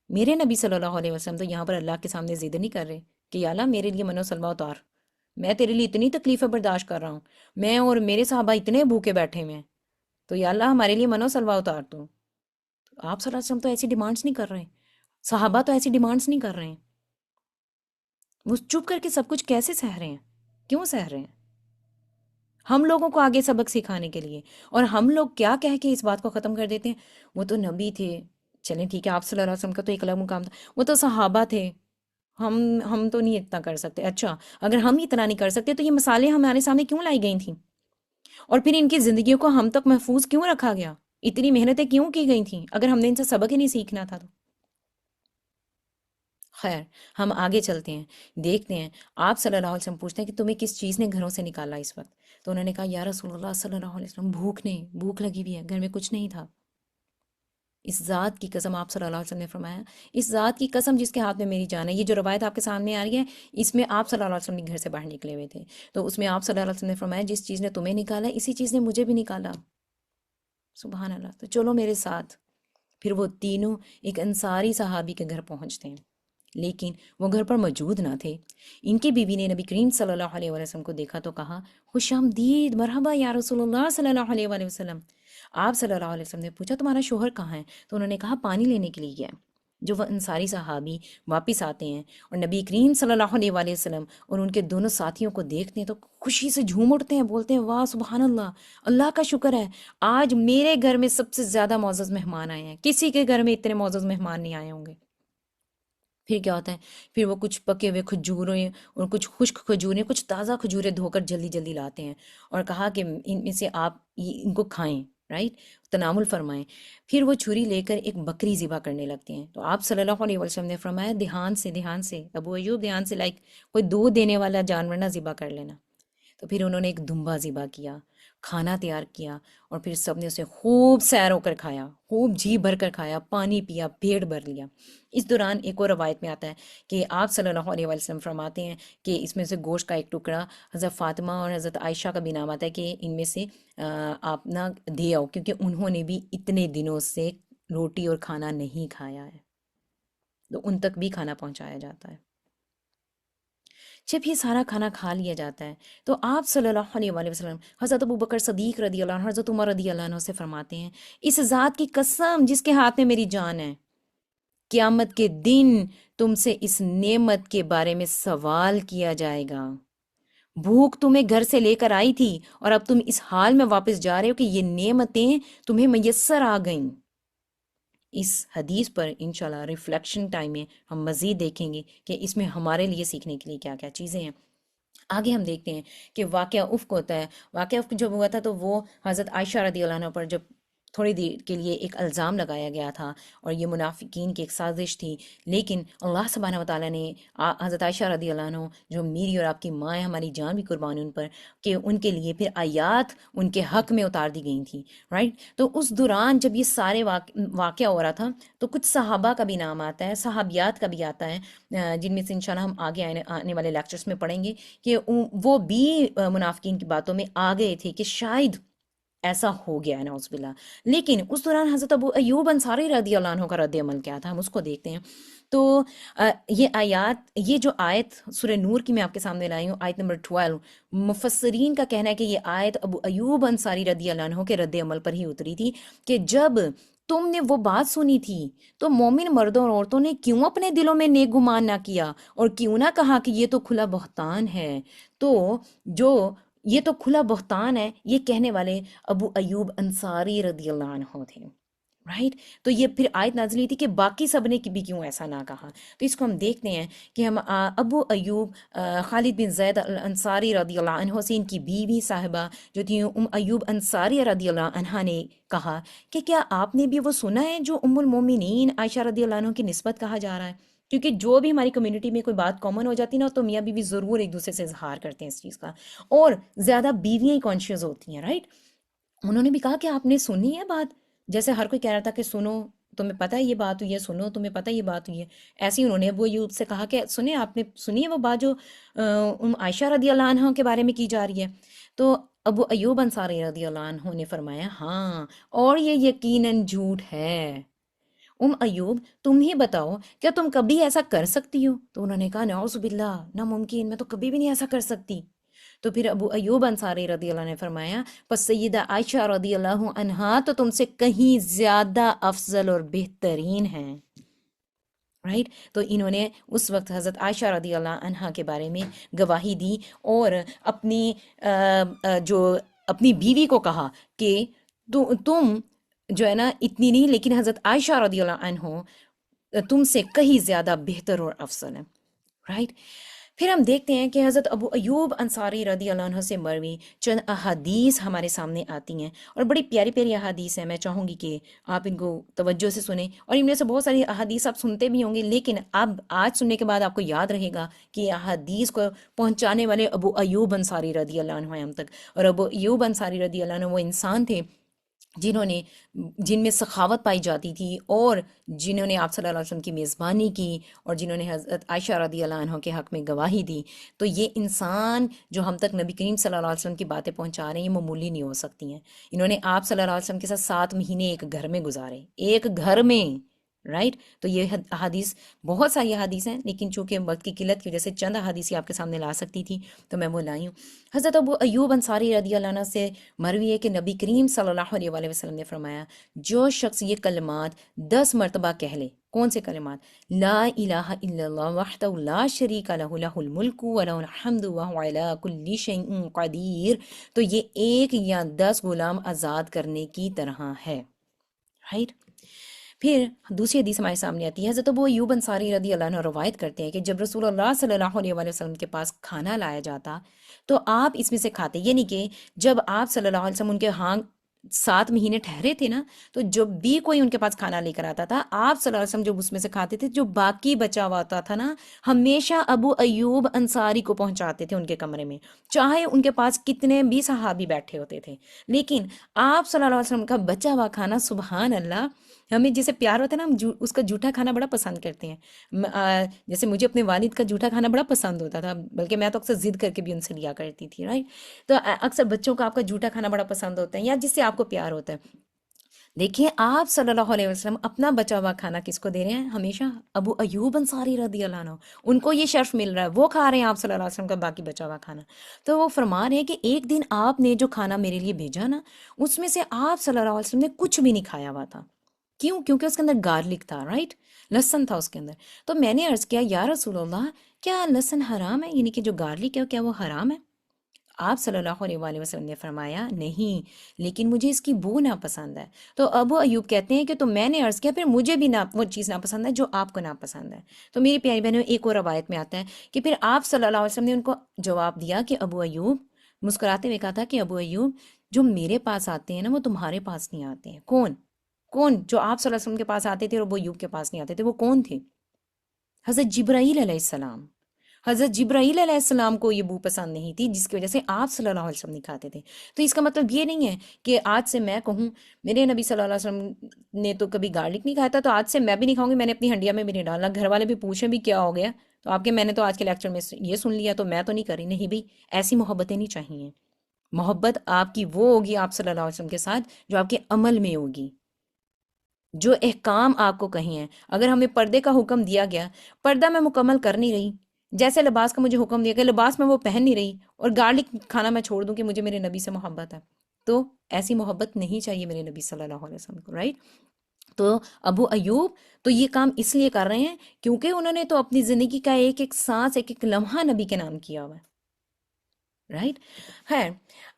میرے نبی صلی اللہ علیہ وسلم تو یہاں پر اللہ کے سامنے ضد نہیں کر رہے کہ یا اللہ میرے لیے منو سلوا اتار، میں تیرے لیے اتنی تکلیفیں برداشت کر رہا ہوں، میں اور میرے صحابہ اتنے بھوکے بیٹھے ہوئے ہیں، تو یا اللہ ہمارے لیے منو سلوا اتار تو۔ آپ صلی اللہ علیہ وسلم تو ایسی ڈیمانڈس نہیں کر رہے ہیں، صحابہ تو ایسی ڈیمانڈس نہیں کر رہے ہیں۔ وہ چپ کر کے سب کچھ کیسے سہ رہے ہیں؟ کیوں سہ رہے ہیں؟ ہم لوگوں کو آگے سبق سکھانے کے لیے، اور ہم لوگ کیا کہہ کے اس بات کو ختم کر دیتے ہیں، وہ تو نبی تھے، چلیں ٹھیک ہے آپ صلی اللہ علیہ وسلم کا تو ایک الگ مقام تھا، وہ تو صحابہ تھے، ہم تو نہیں اتنا کر سکتے۔ اچھا، اگر ہم اتنا نہیں کر سکتے تو یہ مثالیں ہمارے سامنے کیوں لائی گئی تھیں؟ اور پھر ان کی زندگیوں کو ہم تک محفوظ کیوں رکھا گیا؟ اتنی محنتیں کیوں کی گئی تھیں اگر ہم نے ان سے سبق ہی نہیں سیکھنا تھا تو؟ خیر، ہم آگے چلتے ہیں، دیکھتے ہیں آپ صلی اللہ علیہ وسلم پوچھتے ہیں کہ تمہیں کس چیز نے گھروں سے نکالا اس وقت؟ تو انہوں نے کہا یا رسول اللہ صلی اللہ علیہ وسلم، بھوک لگی ہوئی ہے، گھر میں کچھ نہیں تھا۔ اس ذات کی قسم، آپ صلی اللہ علیہ وسلم نے فرمایا، اس ذات کی قسم جس کے ہاتھ میں میری جان ہے، یہ جو روایت آپ کے سامنے آ رہی ہے، اس میں آپ صلی اللہ علیہ وسلم گھر سے باہر نکلے ہوئے تھے، تو اس میں آپ صلی اللہ علیہ وسلم نے فرمایا جس چیز نے تمہیں نکالا اسی چیز نے مجھے بھی نکالا۔ سبحان اللہ، تو چلو میرے ساتھ۔ پھر وہ تینوں ایک انصاری صحابی کے گھر پہنچتے ہیں، لیکن وہ گھر پر موجود نہ تھے۔ ان کی بیوی نے نبی کریم صلی اللہ علیہ وسلم کو دیکھا تو کہا خوش آمدید، مرحبا یا رسول اللہ صلی اللہ علیہ وسلم۔ آپ صلی اللہ علیہ وسلم نے پوچھا تمہارا شوہر کہاں ہے؟ تو انہوں نے کہا پانی لینے کے لیے گیا ہے۔ جو وہ انصاری صحابی واپس آتے ہیں اور نبی کریم صلی اللہ علیہ وسلم اور ان کے دونوں ساتھیوں کو دیکھتے ہیں تو خوشی سے جھوم اٹھتے ہیں، بولتے ہیں واہ سبحان اللہ، اللہ کا شکر ہے، آج میرے گھر میں سب سے زیادہ معزز مہمان آئے ہیں، کسی کے گھر میں اتنے معزز مہمان نہیں آئے ہوں گے۔ پھر کیا ہوتا ہے، پھر وہ کچھ پکے ہوئے کھجوریں اور کچھ خشک کھجوریں، کچھ تازہ کھجوریں دھو کر جلدی جلدی لاتے ہیں اور کہا کہ ان میں سے آپ ان کو کھائیں، رائٹ، تناول فرمائیں۔ پھر وہ چھری لے کر ایک بکری ذبح کرنے لگتے ہیں، تو آپ صلی اللہ علیہ وسلم نے فرمایا دھیان سے ابو ایوب، دھیان سے، لائک کوئی دودھ دینے والا جانور نہ ذبح کر لینا۔ تو پھر انہوں نے ایک دمبا ذبح کیا، کھانا تیار کیا، اور پھر سب نے اسے خوب سیر ہو کر کھایا، خوب جی بھر کر کھایا، پانی پیا، پیٹ بھر لیا۔ اس دوران ایک اور روایت میں آتا ہے کہ آپ صلی اللہ علیہ وسلم فرماتے ہیں کہ اس میں سے گوشت کا ایک ٹکڑا حضرت فاطمہ اور حضرت عائشہ کا بھی نام آتا ہے کہ ان میں سے آپ نہ دے آؤ، کیونکہ انہوں نے بھی اتنے دنوں سے روٹی اور کھانا نہیں کھایا ہے، تو ان تک بھی کھانا پہنچایا جاتا ہے۔ جب یہ سارا کھانا کھا لیا جاتا ہے تو آپ صلی اللہ علیہ وآلہ وسلم حضرت ابو بکر صدیق رضی اللہ عنہ، حضرت عمر رضی اللہ عنہ سے فرماتے ہیں اس ذات کی قسم جس کے ہاتھ میں میری جان ہے، قیامت کے دن تم سے اس نعمت کے بارے میں سوال کیا جائے گا۔ بھوک تمہیں گھر سے لے کر آئی تھی اور اب تم اس حال میں واپس جا رہے ہو کہ یہ نعمتیں تمہیں میسر آ گئیں۔ اس حدیث پر انشاءاللہ ریفلیکشن ٹائم میں ہم مزید دیکھیں گے کہ اس میں ہمارے لیے سیکھنے کے لیے کیا کیا چیزیں ہیں۔ آگے ہم دیکھتے ہیں کہ واقعہ افک ہوتا ہے۔ واقعہ افک جب ہوا تھا تو وہ حضرت عائشہ رضی اللہ عنہ پر جب تھوڑی دیر کے لیے ایک الزام لگایا گیا تھا اور یہ منافقین کی ایک سازش تھی، لیکن اللہ سبحانہ وتعالیٰ نے حضرت عائشہ رضی اللہ عنہ جو میری اور آپ کی ماں ہے، ہماری جان بھی قربان ان پر، کہ ان کے لیے پھر آیات ان کے حق میں اتار دی گئی تھیں، رائٹ۔ تو اس دوران جب یہ سارے واقعہ ہو رہا تھا تو کچھ صحابہ کا بھی نام آتا ہے، صحابیات کا بھی آتا ہے، جن میں سے انشاءاللہ ہم آگے آنے والے لیکچرز میں پڑھیں گے کہ وہ بھی منافقین کی باتوں میں آ گئے تھے کہ شاید ایسا ہو گیا ہے نعوذ باللہ۔ لیکن اس دوران حضرت ابو ایوب انصاری رضی اللہ عنہ کا رد عمل کیا تھا، ہم اس کو دیکھتے ہیں۔ تو یہ آیات، یہ جو آیت سورہ نور کی میں آپ کے سامنے لائی ہوں، آیت نمبر 12، مفسرین کا کہنا ہے کہ یہ آیت ابو ایوب انصاری رضی اللہ عنہ کے رد عمل پر ہی اتری تھی کہ جب تم نے وہ بات سنی تھی تو مومن مردوں اور عورتوں نے کیوں اپنے دلوں میں نیک گمان نہ کیا اور کیوں نہ کہا کہ یہ تو کھلا بہتان ہے۔ تو جو یہ تو کھلا بہتان ہے، یہ کہنے والے ابو ایوب انصاری رضی اللہ عنہ تھے، رائٹ۔ تو یہ پھر آیت نازل ہوئی تھی کہ باقی سب نے بھی کیوں ایسا نہ کہا۔ تو اس کو ہم دیکھتے ہیں کہ ہم ابو ایوب خالد بن زید الانصاری رضی اللہ عنہ سے ان کی بیوی صاحبہ جو تھی ایوب انصاری رضی اللہ عنہ نے کہا کہ کیا آپ نے بھی وہ سنا ہے جو المومنین عائشہ رضی اللہ عنہ کی نسبت کہا جا رہا ہے؟ کیونکہ جو بھی ہماری کمیونٹی میں کوئی بات کامن ہو جاتی نا تو میاں بیوی ضرور ایک دوسرے سے اظہار کرتے ہیں اس چیز کا، اور زیادہ بیویاں ہی کانشیس ہوتی ہیں، رائٹ۔ انہوں نے بھی کہا کہ آپ نے سنی ہے بات، جیسے ہر کوئی کہہ رہا تھا کہ سنو تمہیں پتہ ہے یہ بات ہوئی ہے، سنو تمہیں پتہ ہے یہ بات ہوئی ہے، ایسے ہی انہوں نے ابو ایوب سے کہا کہ سنیں آپ نے سنی ہے وہ بات جو عائشہ رضی اللہ عنہ کے بارے میں کی جا رہی ہے؟ تو ابو ایوب انصاری رضی اللہ عنہ نے فرمایا ہاں، اور یہ یقیناً جھوٹ ہے۔ ایوب تم ہی بتاؤ کیا تم کبھی ایسا کر سکتی ہو؟ تو انہوں نے کہا نعوذ باللہ، ناممکن، میں تو کبھی بھی نہیں ایسا کر سکتی۔ تو پھر ابو ایوب انصاری رضی اللہ عنہ نے فرمایا پس سیدہ عائشہ رضی اللہ عنہا تو تم سے کہیں زیادہ افضل اور بہترین ہیں، رائٹ۔ تو انہوں نے اس وقت حضرت عائشہ رضی اللہ عنہا کے بارے میں گواہی دی اور اپنی جو اپنی بیوی کو کہا کہ تم جو ہے نا اتنی نہیں، لیکن حضرت عائشہ رضی اللہ عنہ تم سے کہیں زیادہ بہتر اور افضل ہے، رائٹ۔ پھر ہم دیکھتے ہیں کہ حضرت ابو ایوب انصاری رضی اللہ عنہ سے مروی چند احادیث ہمارے سامنے آتی ہیں، اور بڑی پیاری پیاری احادیث ہیں. میں چاہوں گی کہ آپ ان کو توجہ سے سنیں، اور ان میں سے بہت ساری احادیث آپ سنتے بھی ہوں گے، لیکن اب آج سننے کے بعد آپ کو یاد رہے گا کہ یہ احادیث کو پہنچانے والے ابو ایوب انصاری رضی اللہ عنہ ہیں ہم تک. اور ابو ایوب انصاری رضی اللہ عنہ وہ انسان تھے جنہوں نے جن میں سخاوت پائی جاتی تھی، اور جنہوں نے آپ صلی اللہ علیہ وسلم کی میزبانی کی، اور جنہوں نے حضرت عائشہ رضی اللہ عنہ کے حق میں گواہی دی. تو یہ انسان جو ہم تک نبی کریم صلی اللہ علیہ وسلم کی باتیں پہنچا رہے ہیں، یہ معمولی نہیں ہو سکتی ہیں. انہوں نے آپ صلی اللہ علیہ وسلم کے ساتھ 7 مہینے ایک گھر میں گزارے، ایک گھر میں، رائٹ. تو یہ احادیث، بہت ساری احادیث ہیں، لیکن چونکہ وقت کی قلت کی وجہ سے چند احادیث ہی آپ کے سامنے لا سکتی تھی تو میں وہ لائی ہوں. حضرت ابو ایوب انصاری رضی اللہ عنہ سے مروی ہے کہ نبی کریم صلی اللہ علیہ وآلہ وسلم نے فرمایا، جو شخص یہ کلمات 10 مرتبہ کہہ لے. کون سے کلمات؟ لا الہ الا اللہ وحدہ لا شریک لہ لہ الملک ولہ الحمد وہو علی کل شیء قدیر، تو یہ 1 یا 10 غلام آزاد کرنے کی طرح ہے. رائٹ. پھر دوسری حدیث ہمارے سامنے آتی ہے. حضرت ابو ایوب انصاری رضی اللہ عنہ روایت کرتے ہیں کہ جب رسول اللہ صلی اللہ علیہ وآلہ وسلم کے پاس کھانا لایا جاتا تو آپ اس میں سے کھاتے. یعنی کہ جب آپ صلی اللہ علیہ وسلم ان کے ہاں 7 مہینے ٹھہرے تھے نا، تو جب بھی کوئی ان کے پاس کھانا لے کر آتا تھا، آپ صلی اللہ علیہ وسلم جب اس میں سے کھاتے تھے، جو باقی بچا ہوا ہوتا تھا نا، ہمیشہ ابو ایوب انصاری کو پہنچاتے تھے ان کے کمرے میں، چاہے ان کے پاس کتنے بھی صحابی بیٹھے ہوتے تھے. لیکن آپ صلی اللہ علیہ وسلم کا بچا ہوا کھانا، سبحان اللہ، ہمیں جسے پیار ہوتا ہے نا، ہم اس کا جھوٹا کھانا بڑا پسند کرتے ہیں. جیسے مجھے اپنے والد کا جھوٹا کھانا بڑا پسند ہوتا تھا، بلکہ میں تو اکثر ضد کر کے بھی ان سے لیا کرتی تھی، رائٹ. تو اکثر بچوں کو آپ کا جھوٹا کھانا بڑا پسند ہوتا ہے، یا جس سے آپ کو پیار ہوتا ہے. دیکھیں آپ صلی اللہ علیہ وسلم اپنا بچا ہوا کھانا کس کو دے رہے ہیں؟ ہمیشہ ابو ایوب انصاری رضی اللہ عنہ. ان کو یہ شرف مل رہا ہے، وہ کھا رہے ہیں آپ صلی اللہ علیہ وسلم کا باقی بچا ہوا کھانا. تو وہ فرما رہے ہیں کہ ایک دن آپ نے جو کھانا میرے لیے بھیجا نا، اس میں سے آپ صلی اللہ علیہ وسلم نے کچھ بھی نہیں کھایا ہوا تھا. کیوں؟ کیونکہ اس کے اندر گارلک تھا، رائٹ، لہسن تھا اس کے اندر. تو میں نے عرض کیا، یا رسول اللہ، کیا لہسن حرام ہے؟ یعنی کہ جو گارلک ہے کیا وہ حرام ہے؟ آپ صلی اللہ علیہ وآلہ وسلم نے فرمایا، نہیں، لیکن مجھے اس کی بو ناپسند ہے. تو ابو ایوب کہتے ہیں کہ تو میں نے عرض کیا، پھر مجھے بھی وہ چیز ناپسند ہے جو آپ کو ناپسند ہے. تو میری پیاری بہنوں، ایک اور روایت میں آتا ہے کہ پھر آپ صلی اللہ علیہ وسلم نے ان کو جواب دیا کہ ابو ایوب، مسکراتے ہوئے کہا تھا کہ ابو ایوب، جو میرے پاس آتے ہیں نا، وہ تمہارے پاس نہیں آتے ہیں. کون؟ کون جو آپ صلی اللہ علیہ وسلم کے پاس آتے تھے اور ابو ایوب کے پاس نہیں آتے تھے؟ وہ کون تھے؟ حضرت جبرائیل علیہ السلام. حضرت جبرائیل علیہ السلام کو یہ بو پسند نہیں تھی، جس کی وجہ سے آپ صلی اللہ علیہ وسلم نہیں کھاتے تھے. تو اس کا مطلب یہ نہیں ہے کہ آج سے میں کہوں میرے نبی صلی اللہ علیہ وسلم نے تو کبھی گارلک نہیں کھایا تھا، تو آج سے میں بھی نہیں کھاؤں گی، میں نے اپنی ہنڈیا میں بھی نہیں ڈالنا. گھر والے بھی پوچھیں بھی کیا ہو گیا، تو آپ کے میں نے تو آج کے لیکچر میں یہ سن لیا تو میں تو نہیں کری. نہیں بھائی، ایسی محبتیں نہیں چاہیے. محبت آپ کی وہ ہوگی آپ صلی اللہ علیہ وسلم کے ساتھ جو آپ کے عمل میں ہوگی، جو احکام آپ کو کہیں ہیں. اگر ہمیں پردے کا حکم دیا گیا، پردہ میں مکمل کر نہیں رہی، جیسے لباس کا مجھے حکم دیا گیا، لباس میں وہ پہن نہیں رہی، اور گارلک کھانا میں چھوڑ دوں کہ مجھے میرے نبی سے محبت ہے، تو ایسی محبت نہیں چاہیے میرے نبی صلی اللہ علیہ وسلم کو، رائٹ. تو ابو ایوب تو یہ کام اس لیے کر رہے ہیں کیونکہ انہوں نے تو اپنی زندگی کا ایک ایک سانس، ایک ایک لمحہ نبی کے نام کیا ہوا ہے، رائٹ. خیر،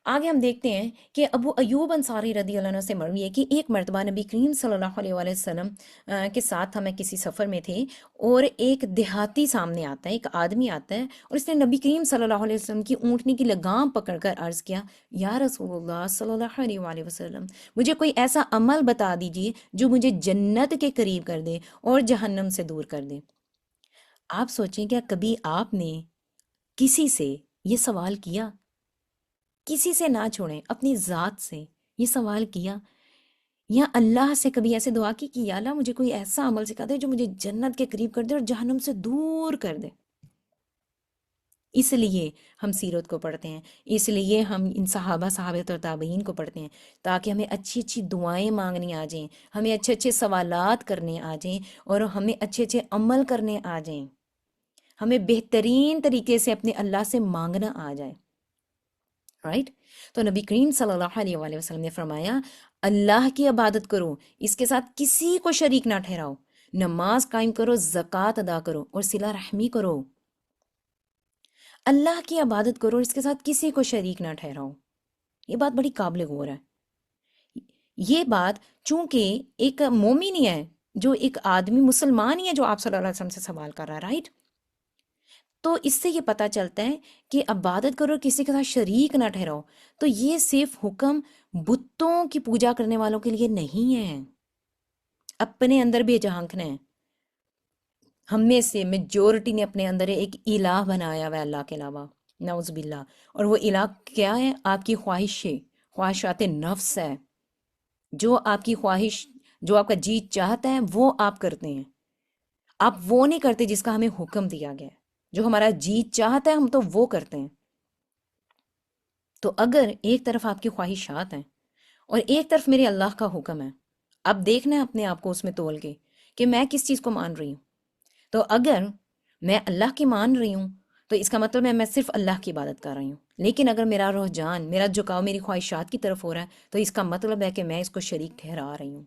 آگے ہم دیکھتے ہیں کہ ابو ایوب انصاری رضی اللہ عنہ سے مروی ہے کہ ایک مرتبہ نبی کریم صلی اللہ علیہ وآلہ وسلم کے ساتھ ہمیں کسی سفر میں تھے، اور ایک دیہاتی سامنے آتا ہے، ایک آدمی آتا ہے، اور اس نے نبی کریم صلی اللہ علیہ وسلم کی اونٹنی کی لگام پکڑ کر عرض کیا، یا رسول اللہ صلی اللہ علیہ وآلہ وسلم، مجھے کوئی ایسا عمل بتا دیجیے جو مجھے جنت کے قریب کر دے اور جہنم سے دور کر دے. آپ سوچیں، کیا کبھی آپ نے کسی سے یہ سوال کیا؟ کسی سے نہ چھوڑیں، اپنی ذات سے یہ سوال کیا، یا اللہ سے کبھی ایسے دعا کی کہ یا اللہ مجھے کوئی ایسا عمل سکھا دے جو مجھے جنت کے قریب کر دے اور جہنم سے دور کر دے. اس لیے ہم سیرت کو پڑھتے ہیں، اس لیے ہم ان صحابہ اور تابعین کو پڑھتے ہیں، تاکہ ہمیں اچھی اچھی دعائیں مانگنی آ جائیں، ہمیں اچھے اچھے سوالات کرنے آ جائیں، اور ہمیں اچھے اچھے عمل کرنے آ جائیں، ہمیں بہترین طریقے سے اپنے اللہ سے مانگنا آ جائے، رائٹ. تو نبی کریم صلی اللہ علیہ وآلہ وسلم نے فرمایا، اللہ کی عبادت کرو، اس کے ساتھ کسی کو شریک نہ ٹھہراؤ، نماز قائم کرو، زکوٰۃ ادا کرو، اور صلہ رحمی کرو. اللہ کی عبادت کرو، اس کے ساتھ کسی کو شریک نہ ٹھہراؤ. یہ بات بڑی قابل غور ہے. یہ بات چونکہ ایک مومن ہی ہے، جو ایک آدمی مسلمان ہی ہے جو آپ صلی اللہ علیہ وسلم سے سوال کر رہا ہے، رائٹ. تو اس سے یہ پتہ چلتا ہے کہ عبادت کرو اور کسی کے ساتھ شریک نہ ٹھہراؤ، تو یہ صرف حکم بتوں کی پوجا کرنے والوں کے لیے نہیں ہے، اپنے اندر بھی جھانکنا ہے۔ ہم میں سے میجورٹی نے اپنے اندر ایک الہ بنایا ہوا ہے اللہ کے علاوہ، نعوذ باللہ، اور وہ الہ کیا ہے؟ آپ کی خواہشیں، خواہشات نفس ہے، جو آپ کی خواہش، جو آپ کا جی چاہتا ہے وہ آپ کرتے ہیں، آپ وہ نہیں کرتے جس کا ہمیں حکم دیا گیا ہے۔ جو ہمارا جی چاہتا ہے ہم تو وہ کرتے ہیں۔ تو اگر ایک طرف آپ کی خواہشات ہیں اور ایک طرف میرے اللہ کا حکم ہے، اب دیکھنا ہے اپنے آپ کو اس میں تول کے کہ میں کس چیز کو مان رہی ہوں۔ تو اگر میں اللہ کی مان رہی ہوں تو اس کا مطلب ہے میں صرف اللہ کی عبادت کر رہی ہوں، لیکن اگر میرا رجحان، میرا جھکاؤ میری خواہشات کی طرف ہو رہا ہے تو اس کا مطلب ہے کہ میں اس کو شریک ٹھہرا رہی ہوں،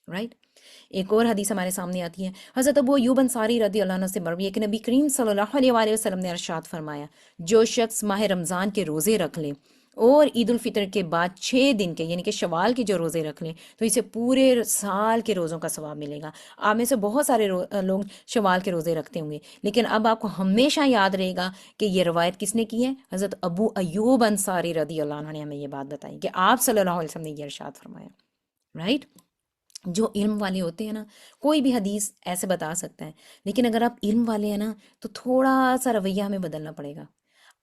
رائٹ؟ ایک اور حدیث ہمارے سامنے آتی ہے، حضرت ابو ایوب انصاری رضی اللہ عنہ سے مروی ہے کہ نبی کریم صلی اللہ علیہ وآلہ وسلم نے ارشاد فرمایا، جو شخص ماہ رمضان کے روزے رکھ لے اور عید الفطر کے بعد 6 دن کے یعنی کہ شوال کے جو روزے رکھ لیں تو اسے پورے سال کے روزوں کا ثواب ملے گا۔ آپ میں سے بہت سارے لوگ شوال کے روزے رکھتے ہوں گے، لیکن اب آپ کو ہمیشہ یاد رہے گا کہ یہ روایت کس نے کی ہے؟ حضرت ابو ایوب انصاری رضی اللہ عنہ نے ہمیں یہ بات بتائی کہ آپ صلی اللہ علیہ وسلم نے یہ ارشاد فرمایا، رائٹ؟ جو علم والے ہوتے ہیں نا، کوئی بھی حدیث ایسے بتا سکتا ہے، لیکن اگر آپ علم والے ہیں نا تو تھوڑا سا رویہ ہمیں بدلنا پڑے گا۔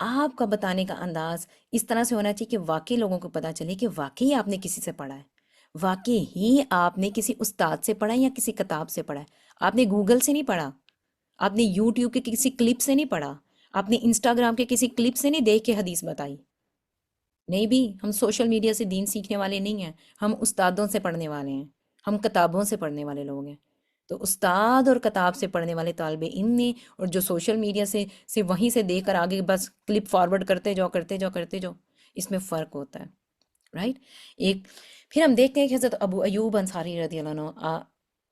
آپ کا بتانے کا انداز اس طرح سے ہونا چاہیے کہ واقعی لوگوں کو پتہ چلے کہ واقعی آپ نے کسی سے پڑھا ہے، واقعی ہی آپ نے کسی استاد سے پڑھا ہے یا کسی کتاب سے پڑھا ہے۔ آپ نے گوگل سے نہیں پڑھا، آپ نے یوٹیوب کے کسی کلپ سے نہیں پڑھا، آپ نے انسٹاگرام کے کسی کلپ سے نہیں دیکھ کے حدیث بتائی۔ نہیں بھی، ہم سوشل میڈیا سے دین سیکھنے والے نہیں ہیں، ہم استادوں سے پڑھنے والے ہیں، ہم کتابوں سے پڑھنے والے لوگ ہیں۔ تو استاد اور کتاب سے پڑھنے والے طالب علم نے، اور جو سوشل میڈیا سے صرف وہیں سے دیکھ کر آگے بس کلپ فارورڈ کرتے جاؤ کرتے جاؤ کرتے جاؤ، اس میں فرق ہوتا ہے، رائٹ؟ ایک پھر ہم دیکھتے ہیں کہ حضرت ابو ایوب انصاری رضی اللہ عنہ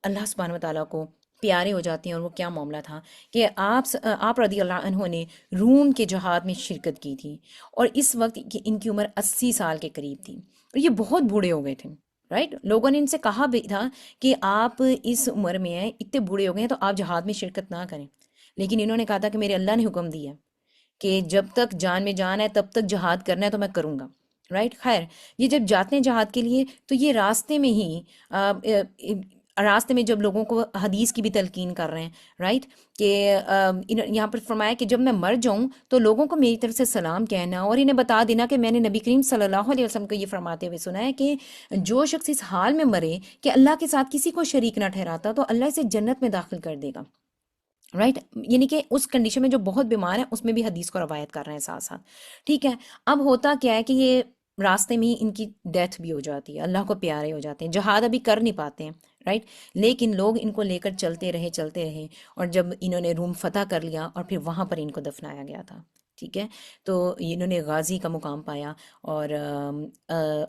اللہ سبحانہ و تعالیٰ کو پیارے ہو جاتے ہیں، اور وہ کیا معاملہ تھا کہ آپ رضی اللہ عنہ نے روم کے جہاد میں شرکت کی تھی، اور اس وقت ان کی عمر 80 سال کے قریب تھی، اور یہ بہت بوڑھے ہو گئے تھے، رائٹ؟ لوگوں نے ان سے کہا بھی تھا کہ آپ اس عمر میں ہیں، اتنے بوڑھے ہو گئے ہیں، تو آپ جہاد میں شرکت نہ کریں، لیکن انہوں نے کہا تھا کہ میرے اللہ نے حکم دیا کہ جب تک جان میں جان ہے تب تک جہاد کرنا ہے تو میں کروں گا، رائٹ؟ خیر، یہ جب جاتے ہیں جہاد کے لیے تو یہ راستے میں ہی راستے میں جب لوگوں کو حدیث کی بھی تلقین کر رہے ہیں، رائٹ؟ کہ یہاں پر فرمایا کہ جب میں مر جاؤں تو لوگوں کو میری طرف سے سلام کہنا، اور انہیں بتا دینا کہ میں نے نبی کریم صلی اللہ علیہ وسلم کو یہ فرماتے ہوئے سنا ہے کہ جو شخص اس حال میں مرے کہ اللہ کے ساتھ کسی کو شریک نہ ٹھہراتا تو اللہ اسے جنت میں داخل کر دے گا، رائٹ؟ یعنی کہ اس کنڈیشن میں جو بہت بیمار ہے اس میں بھی حدیث کو روایت کر رہے ہیں ساتھ ساتھ، ٹھیک ہے؟ اب ہوتا کیا ہے کہ یہ راستے میں ہی ان کی ڈیتھ بھی ہو جاتی ہے، اللہ کو پیارے ہو جاتے ہیں، جہاد ابھی کر نہیں پاتے ہیں، رائٹ؟ لیکن لوگ ان کو لے کر چلتے رہے، اور جب انہوں نے روم فتح کر لیا اور پھر وہاں پر ان کو دفنایا گیا تھا، ٹھیک ہے؟ تو انہوں نے غازی کا مقام پایا، اور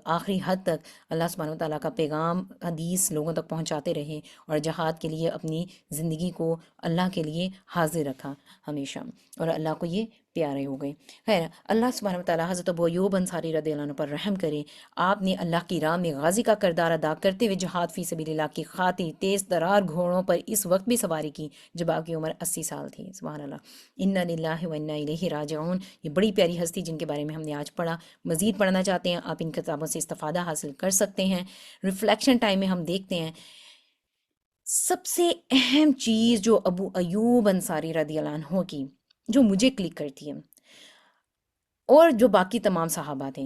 آخری حد تک اللہ سبحانہ و تعالیٰ کا پیغام حدیث لوگوں تک پہنچاتے رہے، اور جہاد کے لیے اپنی زندگی کو اللہ کے لیے حاضر رکھا ہمیشہ، اور اللہ کو یہ پیارے ہو گئے۔ خیر، اللہ سبحانہ و تعالیٰ حضرت ابو ایوب انصاری رضی اللہ عنہ پر رحم کرے۔ آپ نے اللہ کی راہ میں غازی کا کردار ادا کرتے ہوئے جہاد فی سبیل اللہ کی خاطر تیز ترار گھوڑوں پر اس وقت بھی سواری کی جب آپ کی عمر 80 سال تھی، سبحان اللہ، انا للہ و انا الیہ راجعون۔ یہ بڑی پیاری ہستی جن کے بارے میں ہم نے آج پڑھا، مزید پڑھنا چاہتے ہیں آپ ان کتابوں سے استفادہ حاصل کر سکتے ہیں۔ ریفلیکشن ٹائم میں ہم دیکھتے ہیں سب سے اہم چیز جو ابو ایوب انصاری رضی اللہ عنہ کی جو مجھے کلک کرتی ہے، اور جو باقی تمام صحابہ تھے،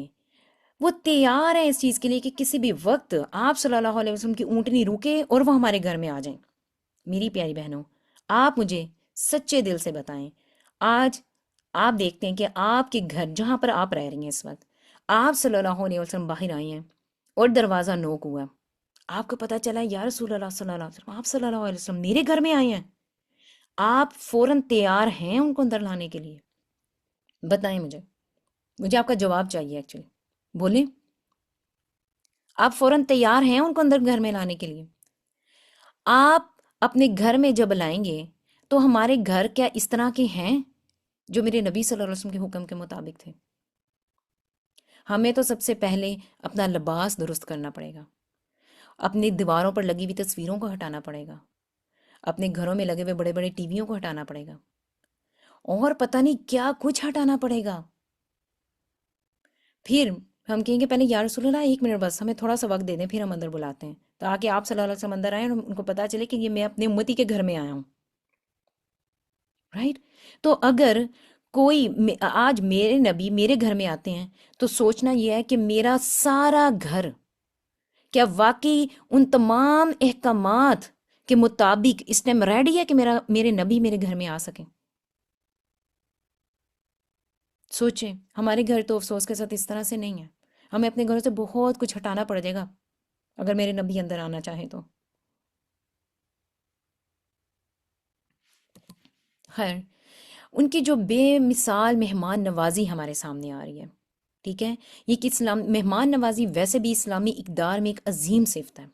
وہ تیار ہیں اس چیز کے لیے کہ کسی بھی وقت آپ صلی اللہ علیہ وسلم کی اونٹنی روکے اور وہ ہمارے گھر میں آ جائیں۔ میری پیاری بہنوں، آپ مجھے سچے دل سے بتائیں، آج آپ دیکھتے ہیں کہ آپ کے گھر جہاں پر آپ رہ رہی ہیں اس وقت، آپ صلی اللہ علیہ وسلم باہر آئے ہیں اور دروازہ نوک ہوا، آپ کو پتہ چلا یا رسول اللہ صلی اللہ علیہ وسلم، آپ صلی اللہ علیہ وسلم میرے گھر میں آئے ہیں، آپ فوراً تیار ہیں ان کو اندر لانے کے لیے؟ بتائیں مجھے آپ کا جواب چاہیے ایکچولی، بولیں، آپ فوراً تیار ہیں ان کو اندر گھر میں لانے کے لیے؟ آپ اپنے گھر میں جب لائیں گے تو ہمارے گھر کیا اس طرح کے ہیں جو میرے نبی صلی اللہ علیہ وسلم کے حکم کے مطابق تھے؟ ہمیں تو سب سے پہلے اپنا لباس درست کرنا پڑے گا، اپنی دیواروں پر لگی ہوئی تصویروں کو ہٹانا پڑے گا، اپنے گھروں میں لگے ہوئے بڑے بڑے ٹی ویوں کو ہٹانا پڑے گا، اور پتہ نہیں کیا کچھ ہٹانا پڑے گا. پھر ہم کہیں گے پہلے یا رسول اللہ 1 منٹ بس ہمیں تھوڑا سا وقت دے دیں، پھر ہم اندر بلاتے ہیں تاکہ آپ صلی اللہ علیہ وسلم اندر آئیں اور ان کو پتا چلے کہ یہ میں اپنے امتی کے گھر میں آیا ہوں. رائٹ. تو اگر کوئی آج میرے نبی میرے گھر میں آتے ہیں تو سوچنا یہ ہے کہ میرا سارا گھر کیا واقعی ان تمام احکامات کے مطابق اس ٹائم ریڈی ہے کہ میرے نبی میرے گھر میں آ سکیں. سوچیں ہمارے گھر تو افسوس کے ساتھ اس طرح سے نہیں ہے. ہمیں اپنے گھروں سے بہت کچھ ہٹانا پڑ جائے گا اگر میرے نبی اندر آنا چاہیں تو. خیر، ان کی جو بے مثال مہمان نوازی ہمارے سامنے آ رہی ہے، ٹھیک ہے. یہ کہ اسلام مہمان نوازی ویسے بھی اسلامی اقدار میں ایک عظیم صفت ہے،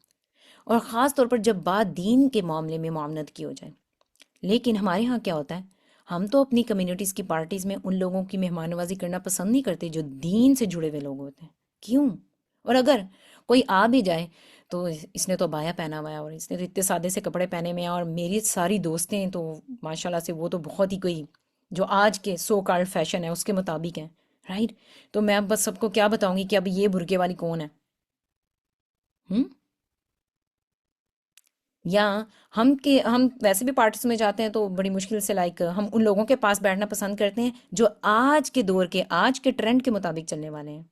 اور خاص طور پر جب بات دین کے معاملے میں معاملت کی ہو جائے. لیکن ہمارے ہاں کیا ہوتا ہے، ہم تو اپنی کمیونٹیز کی پارٹیز میں ان لوگوں کی مہمان نوازی کرنا پسند نہیں کرتے جو دین سے جڑے ہوئے لوگ ہوتے ہیں. کیوں؟ اور اگر کوئی آ بھی جائے تو اس نے تو بایا پہنا ہوا ہے اور اس نے تو اتنے سادے سے کپڑے پہنے ہوئے ہیں، اور میری ساری دوستیں تو ماشاءاللہ سے وہ تو بہت ہی کوئی جو آج کے سو کارڈ فیشن ہے اس کے مطابق ہیں. رائٹ. تو میں اب بس سب کو کیا بتاؤں گی کہ اب یہ برقعے والی کون ہے؟ ہم یا ہم ویسے بھی پارٹیز میں جاتے ہیں تو بڑی مشکل سے لائک ہم ان لوگوں کے پاس بیٹھنا پسند کرتے ہیں جو آج کے دور کے آج کے ٹرینڈ کے مطابق چلنے والے ہیں.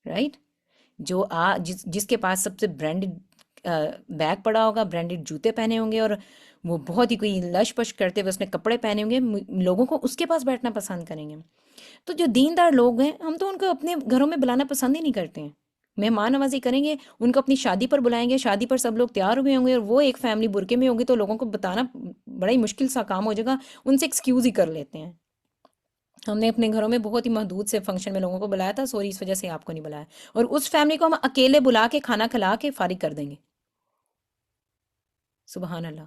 رائٹ. جو جس کے پاس سب سے برانڈڈ بیگ پڑا ہوگا، برانڈڈ جوتے پہنے ہوں گے، اور وہ بہت ہی کوئی لش پش کرتے ہوئے اس نے کپڑے پہنے ہوں گے، لوگوں کو اس کے پاس بیٹھنا پسند کریں گے. تو جو دیندار لوگ ہیں ہم تو ان کو اپنے گھروں میں بلانا پسند ہی نہیں کرتے ہیں. مہمان نوازی کریں گے، ان کو اپنی شادی پر بلائیں گے، شادی پر سب لوگ تیار ہوئے ہوں گے اور وہ ایک فیملی برقعے میں ہوگی تو لوگوں کو بتانا بڑا ہی مشکل سا کام ہو جائے گا. ان سے ایکسکیوز ہی کر لیتے ہیں. ہم نے اپنے گھروں میں بہت ہی محدود سے فنکشن میں لوگوں کو بلایا تھا، سوری اس وجہ سے آپ کو نہیں بلایا، اور اس فیملی کو ہم اکیلے بلا کے کھانا کھلا کے فارغ کر دیں گے. سبحان اللہ.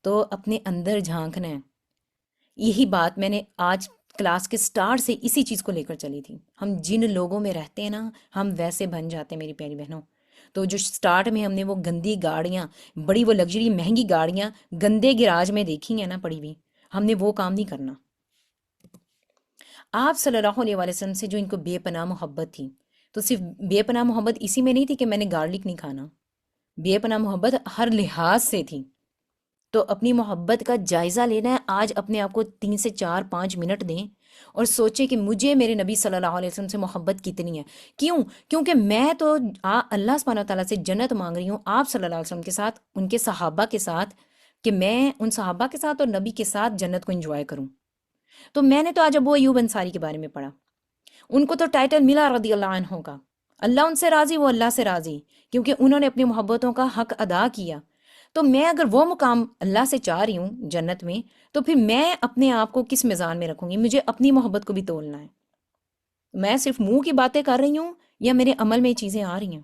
تو اپنے اندر جھانکنا ہے. یہی بات میں نے آج کلاس کے سٹارٹ سے اسی چیز کو لے کر چلی تھی. ہم جن لوگوں میں رہتے ہیں نا ہم ویسے بن جاتے ہیں میری پیاری بہنوں. تو جو سٹارٹ میں ہم نے وہ گندی گاڑیاں، بڑی وہ لگژری مہنگی گاڑیاں گندے گراج میں دیکھی ہیں نا پڑی ہوئی، ہم نے وہ کام نہیں کرنا. آپ صلی اللہ علیہ وسلم سے جو ان کو بے پناہ محبت تھی، تو صرف بے پناہ محبت اسی میں نہیں تھی کہ میں نے گارلک نہیں کھانا. بے پناہ محبت ہر لحاظ سے تھی. تو اپنی محبت کا جائزہ لینا ہے. آج اپنے آپ کو 3 سے 4 5 منٹ دیں اور سوچیں کہ مجھے میرے نبی صلی اللہ علیہ وسلم سے محبت کتنی ہے. کیوں؟ کیونکہ میں تو اللہ سبحانہ تعالیٰ سے جنت مانگ رہی ہوں آپ صلی اللہ علیہ وسلم کے ساتھ، ان کے صحابہ کے ساتھ، کہ میں ان صحابہ کے ساتھ اور نبی کے ساتھ جنت کو انجوائے کروں. تو میں نے تو آج ابو ایوب انصاری کے بارے میں پڑھا. ان کو تو ٹائٹل ملا رضی اللہ عنہ کا. اللہ ان سے راضی، وہ اللہ سے راضی، کیونکہ انہوں نے اپنی محبتوں کا حق ادا کیا. تو میں اگر وہ مقام اللہ سے چاہ رہی ہوں جنت میں، تو پھر میں اپنے آپ کو کس میزان میں رکھوں گی؟ مجھے اپنی محبت کو بھی تولنا ہے. میں صرف منہ کی باتیں کر رہی ہوں یا میرے عمل میں یہ چیزیں آ رہی ہیں؟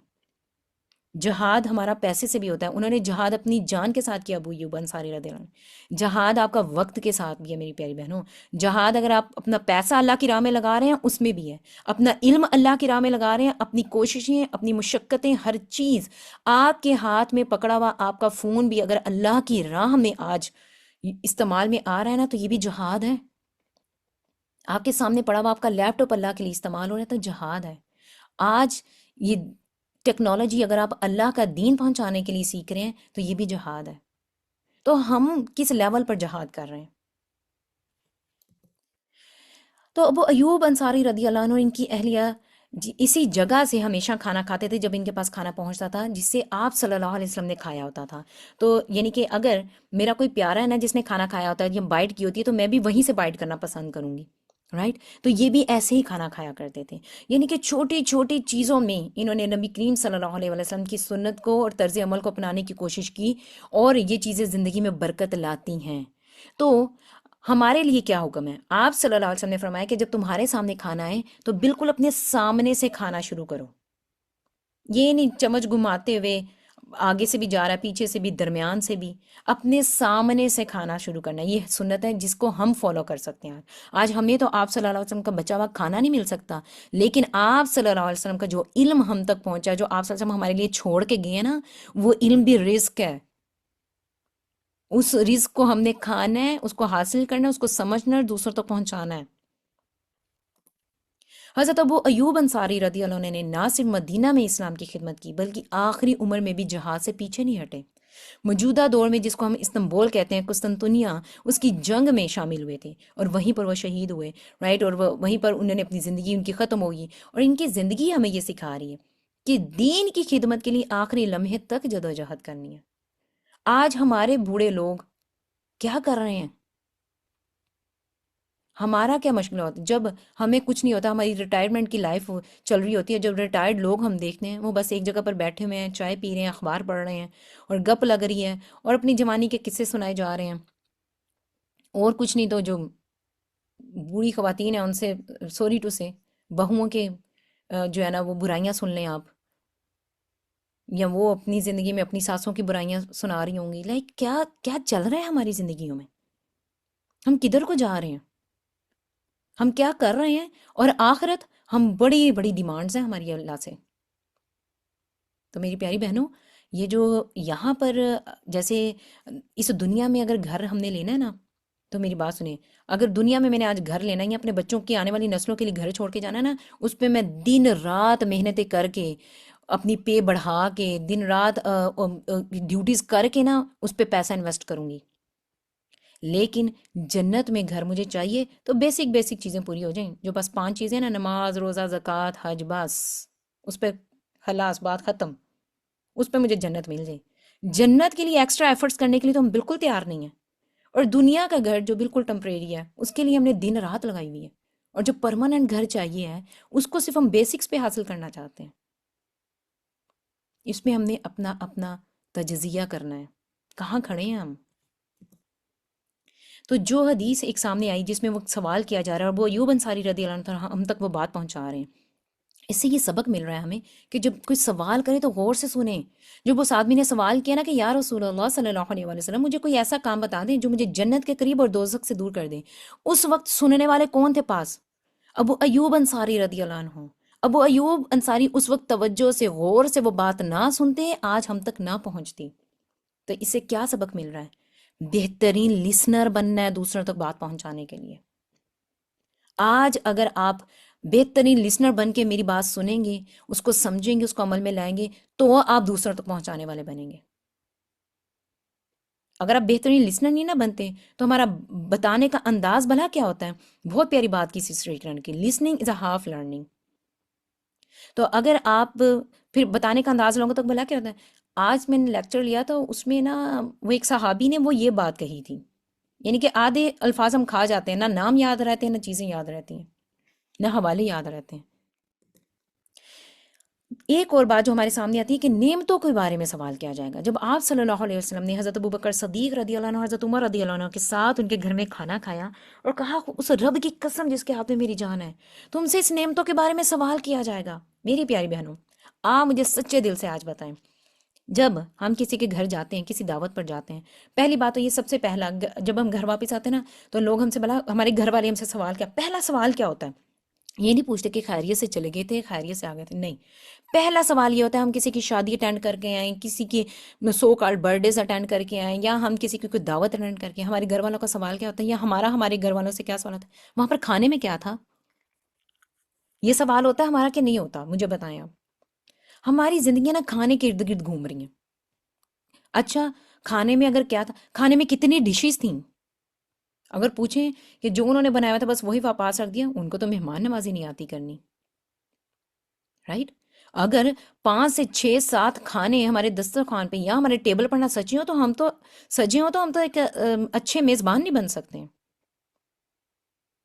جہاد ہمارا پیسے سے بھی ہوتا ہے. انہوں نے جہاد اپنی جان کے ساتھ کیا ابو ایوب انصاری رضی اللہ عنہ. جہاد آپ کا وقت کے ساتھ بھی ہے میری پیاری بہنوں. جہاد اگر آپ اپنا پیسہ اللہ کی راہ میں لگا رہے ہیں اس میں بھی ہے، اپنا علم اللہ کی راہ میں لگا رہے ہیں، اپنی کوششیں، اپنی مشقتیں، ہر چیز آپ کے ہاتھ میں پکڑا ہوا آپ کا فون بھی اگر اللہ کی راہ میں آج استعمال میں آ رہا ہے نا تو یہ بھی جہاد ہے. آپ کے سامنے پڑا ہوا آپ کا لیپ ٹاپ اللہ کے لیے استعمال ہو رہا ہے تو جہاد ہے. آج یہ ٹیکنالوجی اگر آپ اللہ کا دین پہنچانے کے لیے سیکھ رہے ہیں تو یہ بھی جہاد ہے. تو ہم کس لیول پر جہاد کر رہے ہیں؟ تو ابو ایوب انصاری رضی اللہ عنہ ان کی اہلیہ اسی جگہ سے ہمیشہ کھانا کھاتے تھے جب ان کے پاس کھانا پہنچتا تھا جس سے آپ صلی اللہ علیہ وسلم نے کھایا ہوتا تھا. تو یعنی کہ اگر میرا کوئی پیارا ہے نا جس نے کھانا کھایا ہوتا ہے یا بائٹ کی ہوتی ہے تو میں بھی وہیں سے بائٹ کرنا پسند کروں گی. رائٹ. تو یہ بھی ایسے ہی کھانا کھایا کرتے تھے. یعنی کہ چھوٹی چھوٹی چیزوں میں انہوں نے نبی کریم صلی اللہ علیہ وسلم کی سنت کو اور طرز عمل کو اپنانے کی کوشش کی، اور یہ چیزیں زندگی میں برکت لاتی ہیں. تو ہمارے لیے کیا حکم ہے؟ آپ صلی اللہ علیہ وسلم نے فرمایا کہ جب تمہارے سامنے کھانا ہے تو بالکل اپنے سامنے سے کھانا شروع کرو. یہ نہیں چمچ گھماتے ہوئے آگے سے بھی جا رہا ہے، پیچھے سے بھی، درمیان سے بھی، اپنے سامنے سے کھانا شروع کرنا. یہ سنت ہے جس کو ہم فالو کر سکتے ہیں. آج ہمیں تو آپ صلی اللہ علیہ وسلم کا بچا ہوا کھانا نہیں مل سکتا، لیکن آپ صلی اللہ علیہ وسلم کا جو علم ہم تک پہنچا، جو آپ صلی اللہ علیہ وسلم ہمارے لیے چھوڑ کے گئے نا، وہ علم بھی رزق ہے. اس رزق کو ہم نے کھانا ہے، اس کو حاصل کرنا ہے، اس کو سمجھنا ہے اور دوسروں تک پہنچانا ہے۔ حضرت ابو ایوب انصاری رضی اللہ عنہ نے نہ صرف مدینہ میں اسلام کی خدمت کی بلکہ آخری عمر میں بھی جہاد سے پیچھے نہیں ہٹے۔ موجودہ دور میں جس کو ہم استنبول کہتے ہیں، قسطنطنیہ، اس کی جنگ میں شامل ہوئے تھے اور وہیں پر وہ شہید ہوئے، رائٹ، اور وہیں پر انہوں نے اپنی زندگی ان کی ختم ہوگی۔ اور ان کی زندگی ہمیں یہ سکھا رہی ہے کہ دین کی خدمت کے لیے آخری لمحے تک جدوجہد کرنی ہے۔ آج ہمارے بوڑھے لوگ کیا کر رہے ہیں؟ ہمارا کیا مشغلہ ہوتا ہے جب ہمیں کچھ نہیں ہوتا، ہماری ریٹائرمنٹ کی لائف چل رہی ہوتی ہے، جب ریٹائرڈ لوگ ہم دیکھتے ہیں وہ بس ایک جگہ پر بیٹھے ہوئے ہیں، چائے پی رہے ہیں، اخبار پڑھ رہے ہیں اور گپ لگ رہی ہے اور اپنی جوانی کے قصے سنائے جا رہے ہیں، اور کچھ نہیں تو جو بوڑھی خواتین ہیں ان سے، سوری ٹو سے، بہوؤں کے جو ہے نا وہ برائیاں سن لیں آپ، یا وہ اپنی زندگی میں اپنی ساسوں کی برائیاں سنا رہی ہوں گی۔ لائک کیا کیا چل رہا ہے ہماری زندگیوں میں؟ ہم کدھر کو جا رہے ہیں؟ ہم کیا کر رہے ہیں؟ اور آخرت، ہم بڑی بڑی ڈیمانڈز ہیں ہماری اللہ سے۔ تو میری پیاری بہنوں، یہ جو یہاں پر جیسے اس دنیا میں اگر گھر ہم نے لینا ہے نا، تو میری بات سنیں، اگر دنیا میں نے آج گھر لینا ہے یا اپنے بچوں کی آنے والی نسلوں کے لیے گھر چھوڑ کے جانا ہے نا، اس پہ میں دن رات محنتیں کر کے، اپنی پے بڑھا کے، دن رات ڈیوٹیز کر کے نا اس پہ پیسہ انویسٹ کروں گی۔ لیکن جنت میں گھر مجھے چاہیے تو بیسک بیسک چیزیں پوری ہو جائیں، جو بس 5 چیزیں نا، نماز، روزہ، زکوٰۃ، حج، بس اس پہ خلاص بات ختم، اس پہ مجھے جنت مل جائے۔ جنت کے لیے ایکسٹرا ایفرٹس کرنے کے لیے تو ہم بالکل تیار نہیں ہیں، اور دنیا کا گھر جو بالکل ٹمپریری ہے اس کے لیے ہم نے دن رات لگائی ہوئی ہے، اور جو پرماننٹ گھر چاہیے ہے اس کو صرف ہم بیسکس پہ حاصل کرنا چاہتے ہیں۔ اس میں ہم نے اپنا اپنا تجزیہ کرنا ہے، کہاں کھڑے ہیں ہم۔ تو جو حدیث ایک سامنے آئی جس میں وہ سوال کیا جا رہا ہے، اور وہ ایوب انصاری رضی اللہ عنہ ہم تک وہ بات پہنچا رہے ہیں، اس سے یہ سبق مل رہا ہے ہمیں کہ جب کوئی سوال کرے تو غور سے سنیں۔ جب اس آدمی نے سوال کیا نا کہ یا رسول اللہ صلی اللہ علیہ وآلہ وسلم، مجھے کوئی ایسا کام بتا دیں جو مجھے جنت کے قریب اور دوزخ سے دور کر دے، اس وقت سننے والے کون تھے پاس؟ ابو ایوب انصاری رضی اللہ عنہ۔ ابو ایوب انصاری اس وقت توجہ سے غور سے وہ بات نہ سنتے، آج ہم تک نہ پہنچتی۔ تو اس سے کیا سبق مل رہا ہے؟ بہترین لسنر بننا ہے دوسروں تک بات پہنچانے کے لیے۔ آج اگر آپ بہترین لسنر بن کے میری بات سنیں گے، اس کو سمجھیں گے، اس کو عمل میں لائیں گے، تو آپ دوسروں تک پہنچانے والے بنیں گے۔ اگر آپ بہترین لسنر نہیں نہ بنتے تو ہمارا بتانے کا انداز بھلا کیا ہوتا ہے؟ بہت پیاری بات کی سسٹر اکرام کی، listening is a half learning. تو اگر آپ پھر بتانے کا انداز لوگوں تک بھلا کیا ہوتا ہے؟ آج میں نے لیکچر لیا تو اس میں نا وہ ایک صحابی نے وہ یہ بات کہی تھی، یعنی کہ آدھے الفاظ ہم کھا جاتے ہیں، نہ نام یاد رہتے ہیں، نہ چیزیں یاد رہتی ہیں، نہ حوالے یاد رہتے ہیں۔ ایک اور بات جو ہمارے سامنے آتی ہے کہ نعمتوں کے بارے میں سوال کیا جائے گا۔ جب آپ صلی اللہ علیہ وسلم نے حضرت ابوبکر صدیق رضی اللہ عنہ، حضرت عمر رضی اللہ عنہ کے ساتھ ان کے گھر میں کھانا کھایا اور کہا اس رب کی قسم جس کے ہاتھ میں میری جان ہے، تم سے اس نعمتوں کے بارے میں سوال کیا جائے گا۔ میری پیاری بہنوں، آپ مجھے سچے دل سے آج بتائیں، جب ہم کسی کے گھر جاتے ہیں، کسی دعوت پر جاتے ہیں، پہلی بات تو یہ سب سے پہلا، جب ہم گھر واپس آتے ہیں نا تو لوگ ہم سے بلا، ہمارے گھر والے ہم سے سوال کیا، پہلا سوال کیا ہوتا ہے؟ یہ نہیں پوچھتے کہ خیریت سے چلے گئے تھے، خیریت سے آ گئے تھے، نہیں، پہلا سوال یہ ہوتا ہے ہم کسی کی شادی اٹینڈ کر کے آئیں، کسی کی so called birthdays attend کر کے آئیں، یا ہم کسی کی کوئی دعوت اٹینڈ کر کے، ہمارے گھر والوں کا سوال کیا ہوتا ہے، یا ہمارا ہمارے گھر والوں سے کیا سوال ہوتا ہے، وہاں پر کھانے میں کیا تھا؟ یہ سوال ہوتا ہے ہمارا کہ نہیں ہوتا؟ مجھے بتائیں آپ۔ ہماری زندگیاں نا کھانے کے ارد گرد گھوم رہی ہیں۔ اچھا، کھانے میں اگر کیا تھا، کھانے میں کتنی ڈشز تھیں؟ اگر پوچھیں کہ جو انہوں نے بنایا تھا بس وہی واپس رکھ دیا، ان کو تو مہمان نوازی نہیں آتی کرنی، رائٹ؟ اگر 5 سے 6 7 کھانے ہمارے دسترخوان پہ یا ہمارے ٹیبل پر نہ سجے ہوں تو ہم تو ایک اچھے میزبان نہیں بن سکتے ہیں۔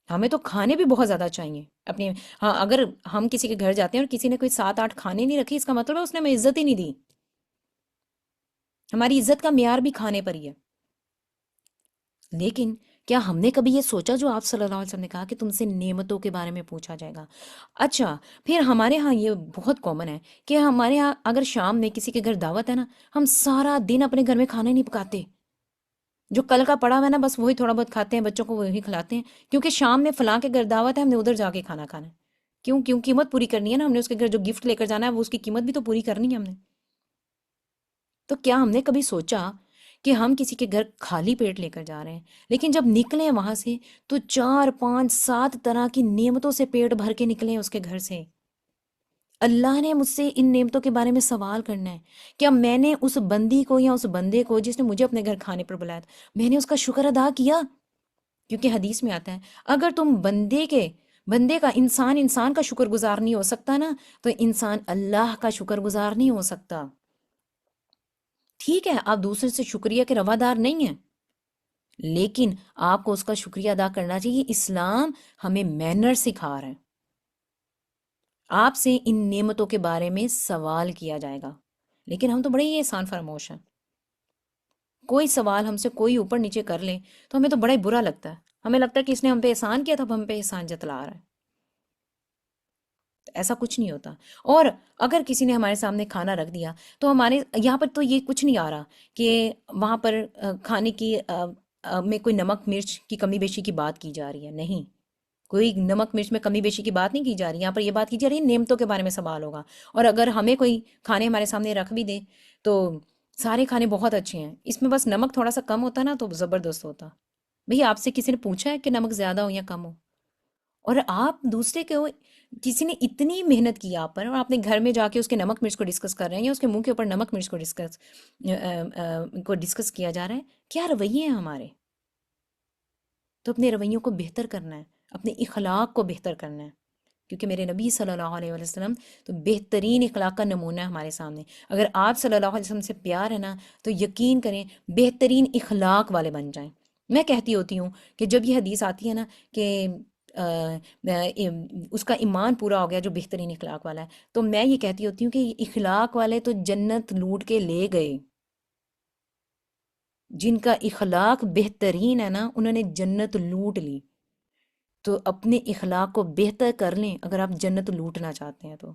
ہمیں تو کھانے بھی بہت زیادہ چاہیے اپنے۔ ہاں، اگر ہم کسی کے گھر جاتے ہیں اور کسی نے کوئی 7 8 کھانے نہیں رکھے، اس کا مطلب ہے اس نے ہمیں عزت ہی نہیں دی۔ ہماری عزت کا معیار بھی کھانے پر ہی ہے۔ لیکن کیا ہم نے کبھی یہ سوچا جو آپ صلی اللہ علیہ وسلم نے کہا کہ تم سے نعمتوں کے بارے میں پوچھا جائے گا؟ اچھا، پھر ہمارے ہاں یہ بہت کامن ہے کہ ہمارے ہاں اگر شام میں کسی کے گھر دعوت ہے نا، ہم سارا دن اپنے گھر میں کھانا نہیں پکاتے، جو کل کا پڑا ہوا ہے نا بس وہی تھوڑا بہت کھاتے ہیں، بچوں کو وہی کھلاتے ہیں، کیونکہ شام میں فلاں کے گھر دعوت ہے، ہم نے ادھر جا کے کھانا کھانا ہے۔ کیوں قیمت پوری کرنی ہے نا، ہم نے اس کے گھر جو گفٹ لے کر جانا ہے وہ اس کی قیمت بھی تو پوری کرنی ہے ہم نے۔ تو کیا ہم نے کبھی سوچا کہ ہم کسی کے گھر خالی پیٹ لے کر جا رہے ہیں، لیکن جب نکلیں وہاں سے تو 4 5 7 طرح کی نعمتوں سے پیٹ بھر کے نکلیں اس کے گھر سے۔ اللہ نے مجھ سے ان نعمتوں کے بارے میں سوال کرنا ہے، کیا میں نے اس بندی کو یا اس بندے کو جس نے مجھے اپنے گھر کھانے پر بلایا تھا، میں نے اس کا شکر ادا کیا؟ کیونکہ حدیث میں آتا ہے اگر تم بندے کا انسان کا شکر گزار نہیں ہو سکتا نا، تو انسان اللہ کا شکر گزار نہیں ہو سکتا۔ ٹھیک ہے آپ دوسرے سے شکریہ کے روادار نہیں ہیں، لیکن آپ کو اس کا شکریہ ادا کرنا چاہیے۔ اسلام ہمیں مینر سکھا رہا ہے۔ آپ سے ان نعمتوں کے بارے میں سوال کیا جائے گا، لیکن ہم تو بڑے ہی احسان فراموش ہیں۔ کوئی سوال ہم سے کوئی اوپر نیچے کر لے تو ہمیں تو بڑا ہی برا لگتا ہے، ہمیں لگتا ہے کہ اس نے ہم پہ احسان کیا تھا، اب ہم پہ احسان جتلا رہا ہے۔ ایسا کچھ نہیں ہوتا۔ اور اگر کسی نے ہمارے سامنے کھانا رکھ دیا تو ہمارے یہاں پر تو یہ کچھ نہیں آ رہا کہ وہاں پر کھانے کی میں کوئی نمک مرچ کی کمی بیشی کی بات کی جا رہی ہے، نہیں، کوئی نمک مرچ میں کمی بیشی کی بات نہیں کی جا رہی، یہاں پر یہ بات کی جا رہی ہے نعمتوں کے بارے میں سوال ہوگا۔ اور اگر ہمیں کوئی کھانے ہمارے سامنے رکھ بھی دے تو سارے کھانے بہت اچھے ہیں، اس میں بس نمک تھوڑا سا کم ہوتا نا تو زبردست ہوتا۔ بھئی آپ سے کسی نے پوچھا ہے کہ نمک زیادہ ہو یا کم ہو؟ اور آپ دوسرے کے کسی نے اتنی محنت کی آپ پر، اور آپ نے گھر میں جا کے اس کے نمک مرچ کو ڈسکس کر رہے ہیں، یا اس کے منہ کے اوپر نمک مرچ کو ڈسکس کیا جا رہا ہے۔ کیا رویے ہیں ہمارے؟ تو اپنے رویوں کو بہتر کرنا ہے، اپنے اخلاق کو بہتر کرنا ہے، کیونکہ میرے نبی صلی اللہ علیہ وسلم تو بہترین اخلاق کا نمونہ ہے ہمارے سامنے۔ اگر آپ صلی اللہ علیہ وسلم سے پیار ہے نا تو یقین کریں بہترین اخلاق والے بن جائیں۔ میں کہتی ہوتی ہوں کہ جب یہ حدیث آتی ہے نا کہ اس کا ایمان پورا ہو گیا جو بہترین اخلاق والا ہے، تو میں یہ کہتی ہوتی ہوں کہ یہ اخلاق والے تو جنت لوٹ کے لے گئے۔ جن کا اخلاق بہترین ہے نا انہوں نے جنت لوٹ لی۔ تو اپنے اخلاق کو بہتر کر لیں اگر آپ جنت لوٹنا چاہتے ہیں تو۔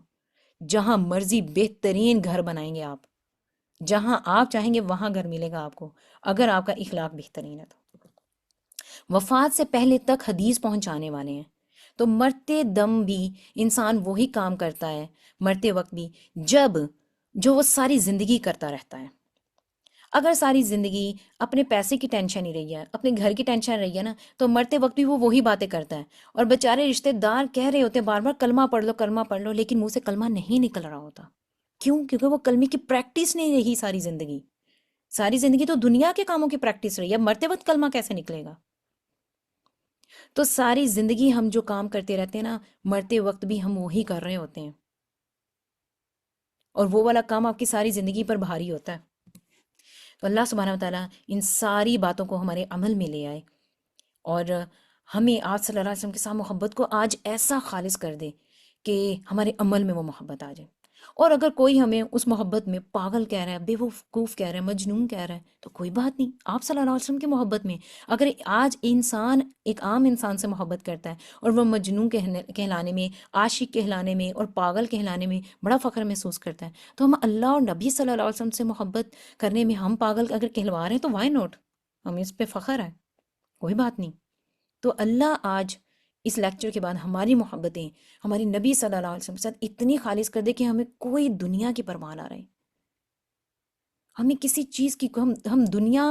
جہاں مرضی بہترین گھر بنائیں گے آپ، جہاں آپ چاہیں گے وہاں گھر ملے گا آپ کو، اگر آپ کا اخلاق بہترین ہے تو۔ وفات سے پہلے تک حدیث پہنچانے والے ہیں، تو مرتے دم بھی انسان وہی کام کرتا ہے، مرتے وقت بھی، جو وہ ساری زندگی کرتا رہتا ہے۔ اگر ساری زندگی اپنے پیسے کی ٹینشن ہی رہی ہے، اپنے گھر کی ٹینشن رہی ہے نا، تو مرتے وقت بھی وہ وہی باتیں کرتا ہے، اور بیچارے رشتہ دار کہہ رہے ہوتے ہیں بار بار کلمہ پڑھ لو کلمہ پڑھ لو، لیکن منہ سے کلمہ نہیں نکل رہا ہوتا۔ کیوں؟ کیونکہ وہ کلمے کی پریکٹس نہیں رہی ساری زندگی۔ ساری زندگی تو دنیا کے کاموں کی پریکٹس رہی ہے، مرتے وقت کلمہ کیسے نکلے گا؟ تو ساری زندگی ہم جو کام کرتے رہتے ہیں نا، مرتے وقت بھی ہم وہی کر رہے ہوتے ہیں، اور وہ والا کام آپ کی ساری زندگی پر بھاری ہوتا ہے۔ تو اللہ سبحانہ وتعالیٰ ان ساری باتوں کو ہمارے عمل میں لے آئے، اور ہمیں آج صلی اللہ علیہ وسلم کے ساتھ محبت کو آج ایسا خالص کر دے کہ ہمارے عمل میں وہ محبت آ جائے۔ اور اگر کوئی ہمیں اس محبت میں پاگل کہہ رہا ہے، بے وقوف کہہ رہا ہے، مجنون کہہ رہا ہے، تو کوئی بات نہیں، آپ صلی اللہ علیہ وسلم کی محبت میں اگر آج انسان ایک عام انسان سے محبت کرتا ہے اور وہ مجنون کہلانے میں، عاشق کہلانے میں اور پاگل کہلانے میں بڑا فخر محسوس کرتا ہے، تو ہم اللہ اور نبی صلی اللہ علیہ وسلم سے محبت کرنے میں ہم پاگل اگر کہلوا رہے ہیں تو وائی نوٹ، ہمیں اس پہ فخر ہے، کوئی بات نہیں۔ تو اللہ آج اس لیکچر کے بعد ہماری محبتیں ہماری نبی صلی اللہ علیہ وسلم کے ساتھ اتنی خالص کر دے کہ ہمیں کوئی دنیا کی پرواہ نہ رہے، ہمیں کسی چیز کی، ہم دنیا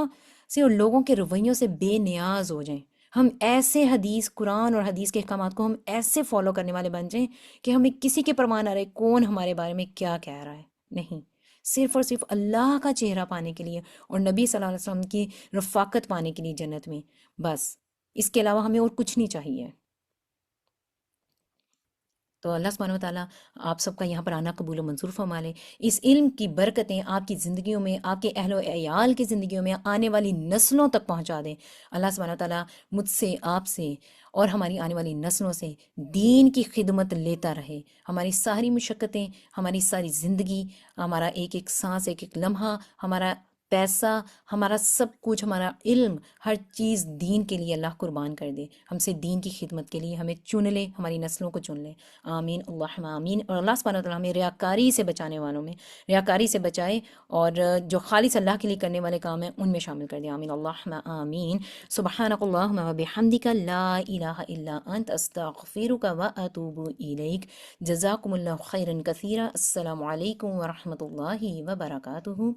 سے اور لوگوں کے رویوں سے بے نیاز ہو جائیں، ہم ایسے حدیث، قرآن اور حدیث کے احکامات کو ہم ایسے فالو کرنے والے بن جائیں کہ ہمیں کسی کی پرواہ نہ رہے کون ہمارے بارے میں کیا کہہ رہا ہے، نہیں، صرف اور صرف اللہ کا چہرہ پانے کے لیے اور نبی صلی اللہ علیہ وسلم کی رفاقت پانے کے لیے جنت میں، بس اس کے علاوہ ہمیں اور کچھ نہیں چاہیے۔ تو اللہ سبحانہ وتعالیٰ آپ سب کا یہاں پر آنا قبول و منظور فرما لے۔ اس علم کی برکتیں آپ کی زندگیوں میں، آپ کے اہل و عیال کی زندگیوں میں، آنے والی نسلوں تک پہنچا دیں۔ اللہ سبحانہ وتعالیٰ مجھ سے، آپ سے اور ہماری آنے والی نسلوں سے دین کی خدمت لیتا رہے۔ ہماری ساری مشقتیں، ہماری ساری زندگی، ہمارا ایک ایک سانس، ایک ایک لمحہ، ہمارا پیسہ، ہمارا سب کچھ، ہمارا علم، ہر چیز دین کے لیے اللہ قربان کر دے، ہم سے دین کی خدمت کے لیے ہمیں چن لے، ہماری نسلوں کو چن لے، آمین اللہم آمین۔ اور اللہ سبحانہ وتعالیٰ ہمیں ریاکاری سے بچانے والوں میں، ریاکاری سے بچائے، اور جو خالص اللہ کے لیے کرنے والے کام ہیں ان میں شامل کر دے، آمین اللہم آمین۔ سبحانک اللہم و بحمدک لا الہ الا انت استغفرک و اتوب الیک۔ جزاکم اللہ خیرا کثیرا۔ السلام علیکم ورحمۃ اللہ وبرکاتہ۔